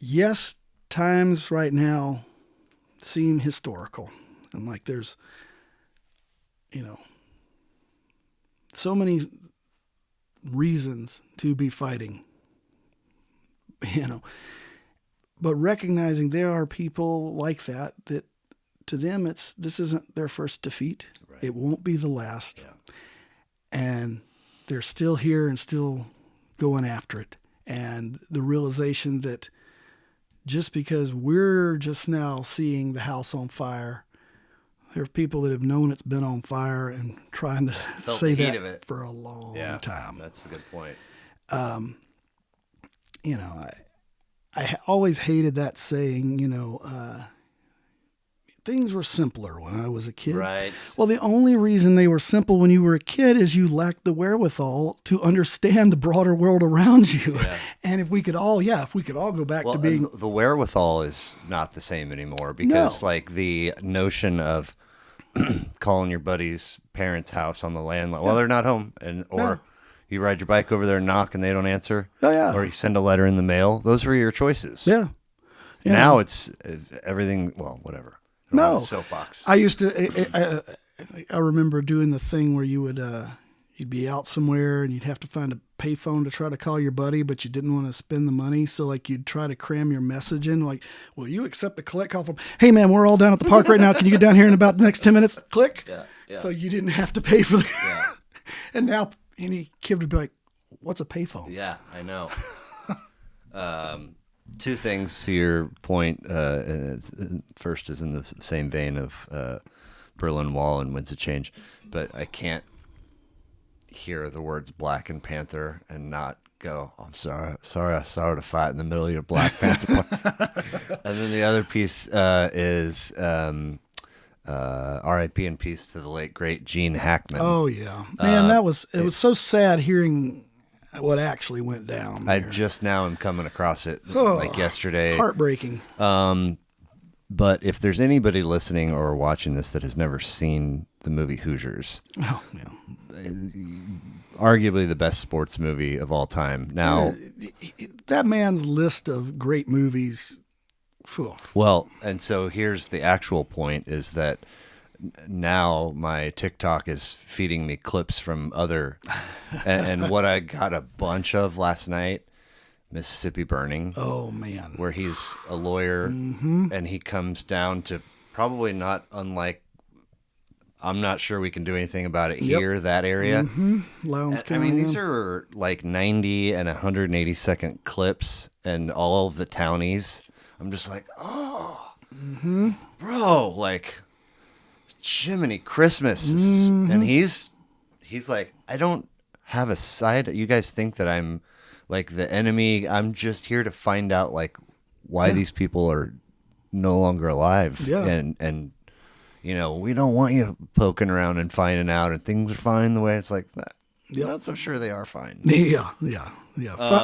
yes, times right now seem historical. I'm like, there's, so many reasons to be fighting, but recognizing there are people like that to them, this isn't their first defeat. Right. It won't be the last. Yeah. And they're still here and still going after it. And the realization that just because we're just now seeing the house on fire, there are people that have known it's been on fire and trying to say that for a long time. That's a good point. I always hated that saying, things were simpler when I was a kid. Right. Well, the only reason they were simple when you were a kid is you lacked the wherewithal to understand the broader world around you. Yeah. And if we could all go back to being... the wherewithal is not the same anymore because like the notion of calling your buddy's parents' house on the landline, well, they're not home, or you ride your bike over there and knock and they don't answer. Oh, yeah. Or you send a letter in the mail. Those were your choices. Yeah. Now it's everything, well, whatever. No. Soapbox. I used to, I remember doing the thing where you would, you'd be out somewhere and you'd have to find a payphone to try to call your buddy, but you didn't want to spend the money. So like you'd try to cram your message in, like, will you accept the collect call from, hey man, we're all down at the park right now. Can you get down here in about the next 10 minutes? Click. Yeah. So you didn't have to pay for the, and now any kid would be like, what's a payphone? Yeah, I know. Two things to your point. First is in the same vein of Berlin Wall and Winds of Change, but I can't hear the words Black and Panther and not go, I'm sorry I started a fight in the middle of your Black Panther. And then the other piece is R.I.P. and peace to the late, great Gene Hackman. Oh, yeah. Man, it was so sad hearing what actually went down there. I just now am coming across it like yesterday. Heartbreaking. But if there's anybody listening or watching this that has never seen the movie Hoosiers, arguably the best sports movie of all time. Now, that man's list of great movies. Phew. Well, and so here's the actual point is that now my TikTok is feeding me clips from other, and what I got a bunch of last night, Mississippi Burning. Oh man. Where he's a lawyer and he comes down to probably not unlike, I'm not sure we can do anything about it here, that area. Lowndes County. I mean, these are like 90 and 180 second clips and all of the townies. I'm just like, bro, like, Jiminy Christmas. And he's like, I don't have a side. You guys think that I'm like the enemy. I'm just here to find out like why these people are no longer alive. Yeah. And we don't want you poking around and finding out and things are fine the way it's like that. I'm not so sure they are fine. Yeah.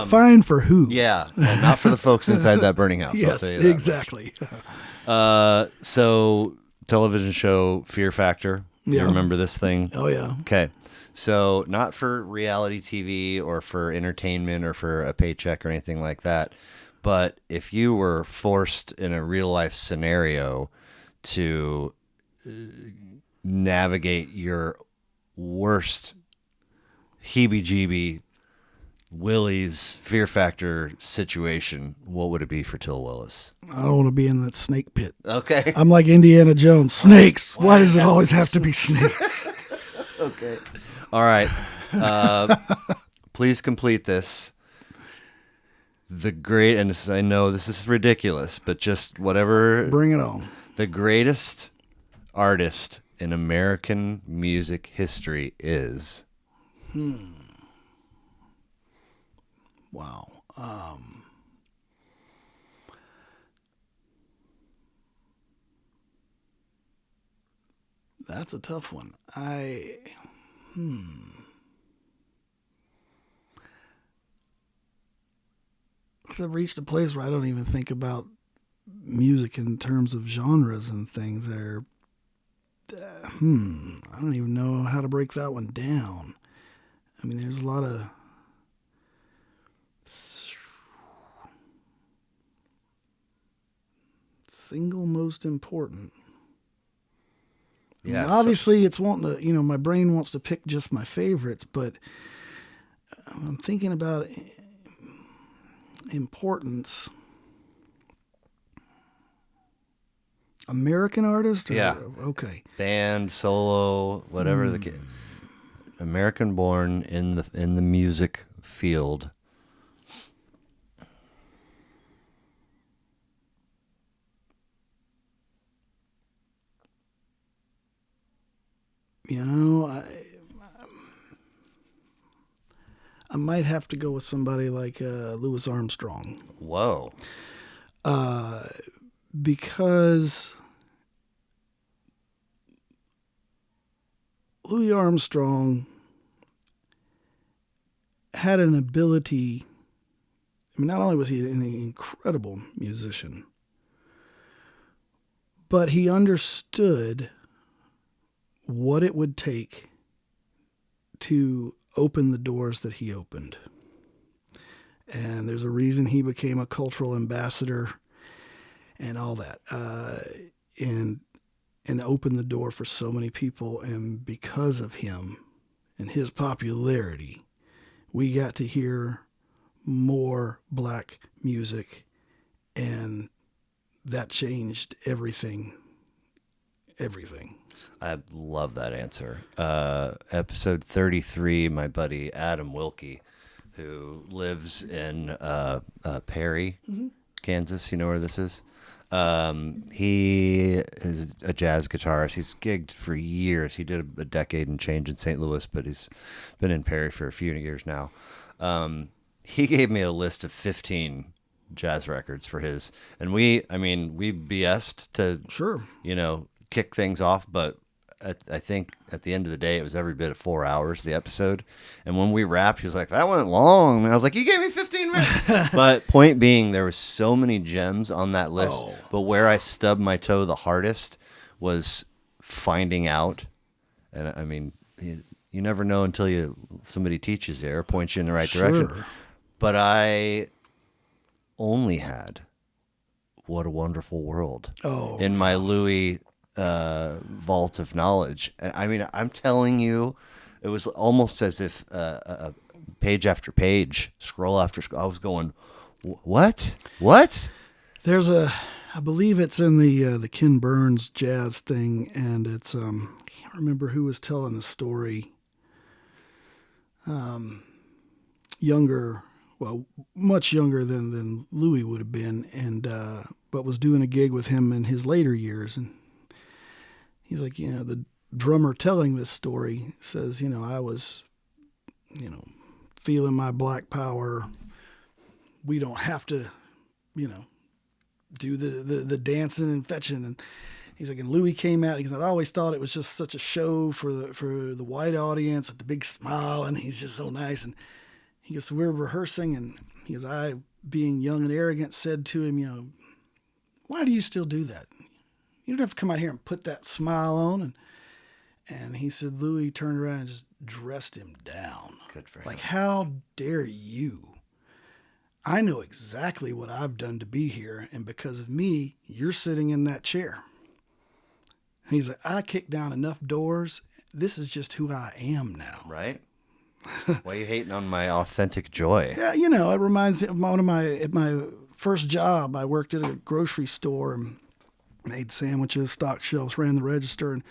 Fine for who? Yeah. Well, not for the folks inside that burning house. Yes, I'll tell you that exactly. So television show Fear Factor. You remember this thing? Oh, yeah. Okay. So not for reality TV or for entertainment or for a paycheck or anything like that. But if you were forced in a real life scenario to navigate your worst heebie-jeebie Willie's Fear Factor situation, what would it be for Til Willis? I don't want to be in that snake pit. Okay. I'm like Indiana Jones. Snakes. Why does it always have to be snakes? Okay. All right. Please complete this. The great, and I know this is ridiculous, but just whatever. Bring it on. The greatest artist in American music history is. Wow. That's a tough one. I've reached a place where I don't even think about music in terms of genres and things. I don't even know how to break that one down. I mean, there's a lot of single most important. Yeah. I mean, obviously, it's wanting to, my brain wants to pick just my favorites, but I'm thinking about importance. American artist? Yeah. Okay. Band, solo, whatever the American born in the music field. I might have to go with somebody like Louis Armstrong. Whoa. Because Louis Armstrong had an ability. I mean, not only was he an incredible musician, but he understood what it would take to open the doors that he opened. And there's a reason he became a cultural ambassador and all that, and opened the door for so many people. And because of him and his popularity, we got to hear more black music, and that changed everything. I love that answer. Episode 33, my buddy Adam Wilkie, who lives in Perry, Kansas. You know where this is? He is a jazz guitarist. He's gigged for years. He did a decade and change in St. Louis, but he's been in Perry for a few years now. He gave me a list of 15 jazz records for his, and we BS'd to, Sure, kick things off, but I think at the end of the day, it was every bit of 4 hours, the episode. And when we wrapped, he was like, that went long. And I was like, you gave me 15 minutes. But point being, there were so many gems on that list. Oh. But where I stubbed my toe the hardest was finding out. And I mean, you never know until somebody teaches you or points you in the right direction. Sure. But I only had What a Wonderful World in my Louis vault of knowledge. I mean, I'm telling you, it was almost as if page after page, scroll after scroll, I was going, what? There's I believe it's in the Ken Burns jazz thing, and it's I can't remember who was telling the story. Younger, well, much younger than Louis would have been, and but was doing a gig with him in his later years, and he's like, the drummer telling this story says, I was, feeling my black power. We don't have to, do the dancing and fetching. And he's like, and Louis came out. He's like, I always thought it was just such a show for the white audience with the big smile, and he's just so nice. And he goes, so we're rehearsing, and he goes, I, being young and arrogant, said to him, why do you still do that? You don't have to come out here and put that smile on. And he said Louis turned around and just dressed him down. Good for him. Like, how dare you? I know exactly what I've done to be here, and because of me, you're sitting in that chair. He's like, I kicked down enough doors. This is just who I am now. Right? Why are you hating on my authentic joy? Yeah, you know, it reminds me of at my first job. I worked at a grocery store and made sandwiches, stocked shelves, ran the register, and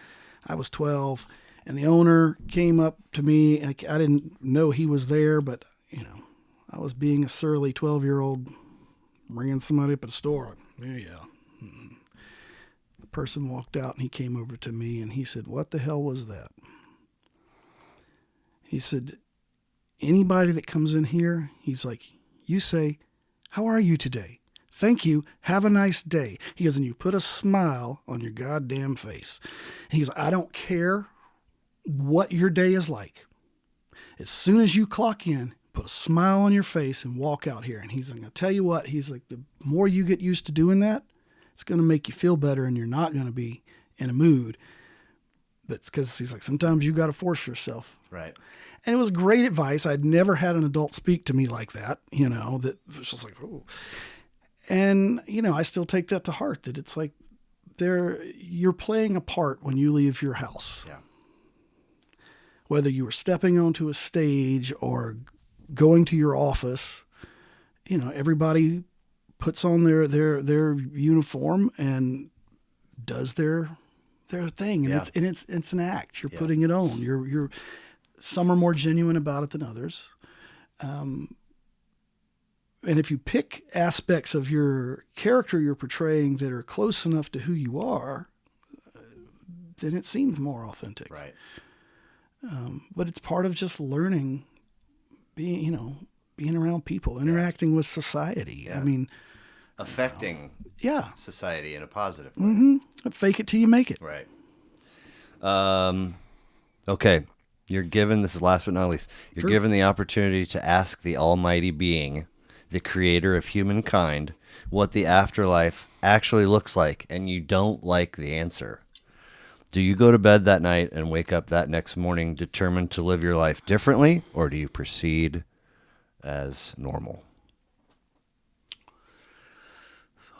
I was 12. And the owner came up to me. I didn't know he was there, but, you know, I was being a surly 12-year-old ringing somebody up at a store. Yeah. The person walked out and he came over to me and he said, what the hell was that? He said, anybody that comes in here, he's like, you say, how are you today? Thank you. Have a nice day. He goes, and you put a smile on your goddamn face. And he goes, I don't care what your day is like. As soon as you clock in, put a smile on your face and walk out here. And he's like, I'll tell you what, he's like, the more you get used to doing that, it's going to make you feel better and you're not going to be in a mood. But it's because he's like, sometimes you got to force yourself. Right. And it was great advice. I'd never had an adult speak to me like that, you know, that was just like, oh. And, you know, I still take that to heart, that it's like you're playing a part when you leave your house. Yeah. Whether you were stepping onto a stage or going to your office, you know, everybody puts on their uniform and does their thing. And it's an act. You're putting it on. You're some are more genuine about it than others. And if you pick aspects of your character you're portraying that are close enough to who you are, then it seems more authentic. Right. But it's part of just learning, being around people, interacting with society. Yeah. I mean, affecting society in a positive way. Mm-hmm. Fake it till you make it. Right. Okay. You're given, this is last but not least, you're given the opportunity to ask the almighty being, the creator of humankind, what the afterlife actually looks like, and you don't like the answer. Do you go to bed that night and wake up that next morning determined to live your life differently, or do you proceed as normal?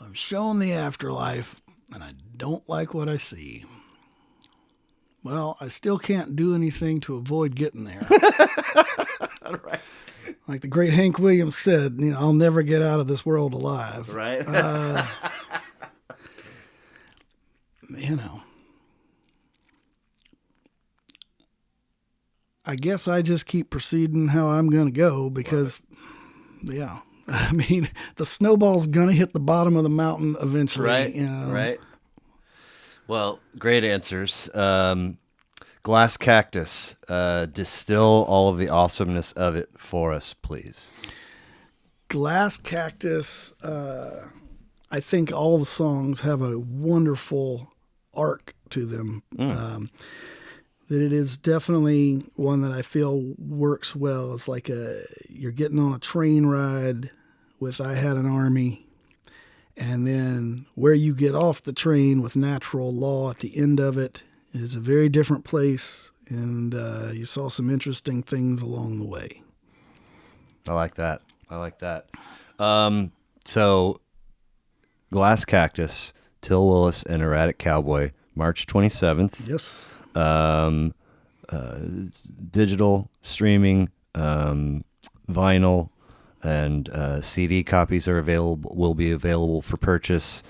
I'm shown the afterlife, and I don't like what I see. Well, I still can't do anything to avoid getting there. Right. Like the great Hank Williams said, you know, I'll never get out of this world alive. Right. You know, I guess I just keep proceeding how I'm going to go because, I mean, the snowball's going to hit the bottom of the mountain eventually. Right. You know? Right. Well, great answers. Glass Cactus, distill all of the awesomeness of it for us, please. Glass Cactus, I think all the songs have a wonderful arc to them. That it is definitely one that I feel works well. It's like you're getting on a train ride with I Had an Army. And then where you get off the train with Natural Law at the end of it is a very different place. And you saw some interesting things along the way. I like that. So Glass Cactus, Til Willis and Erratic Cowboy, March 27th. Yes. Digital, streaming, vinyl, and CD copies are available. Will be available for purchase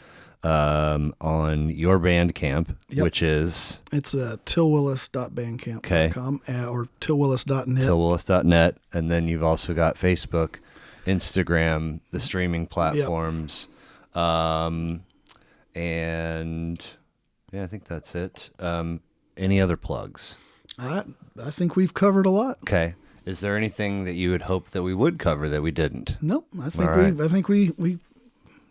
on your Bandcamp, which is it's tilwillis.bandcamp.com or tilwillis.net. Tilwillis.net, and then you've also got Facebook, Instagram, the streaming platforms, and I think that's it. Any other plugs? I think we've covered a lot. Okay. Is there anything that you had hoped that we would cover that we didn't? Nope. I think we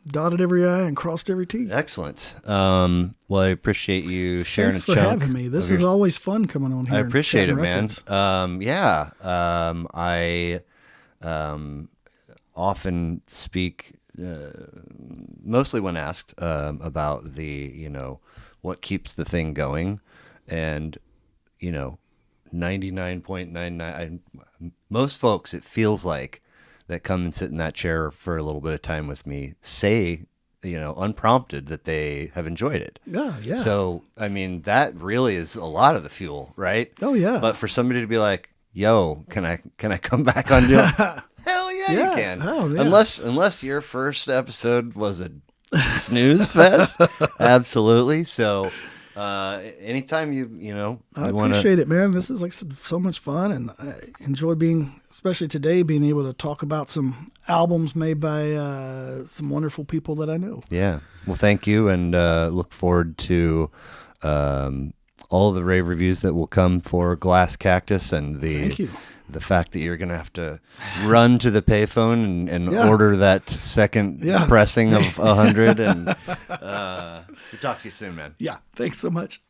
dotted every I and crossed every T. Excellent. Well, I appreciate you sharing Thanks a chunk. for having me. This is always fun coming on here. I appreciate it, man. I often speak, mostly when asked, about the, what keeps the thing going. And 99.99, most folks, it feels like, that come and sit in that chair for a little bit of time with me say, unprompted, that they have enjoyed it. Yeah. So, I mean, that really is a lot of the fuel, right? Oh yeah. But for somebody to be like, yo, can I come back on doing? Hell yeah, you can. Oh, yeah. Unless your first episode was a snooze fest. Absolutely. So, anytime I appreciate it, man. This is like so much fun, and I enjoy especially today, being able to talk about some albums made by some wonderful people that I know. Yeah. Well, thank you, and look forward to all the rave reviews that will come for Glass Cactus, and Thank you. the fact that you're going to have to run to the payphone and order that second pressing of 100. And we'll talk to you soon, man. Yeah. Thanks so much.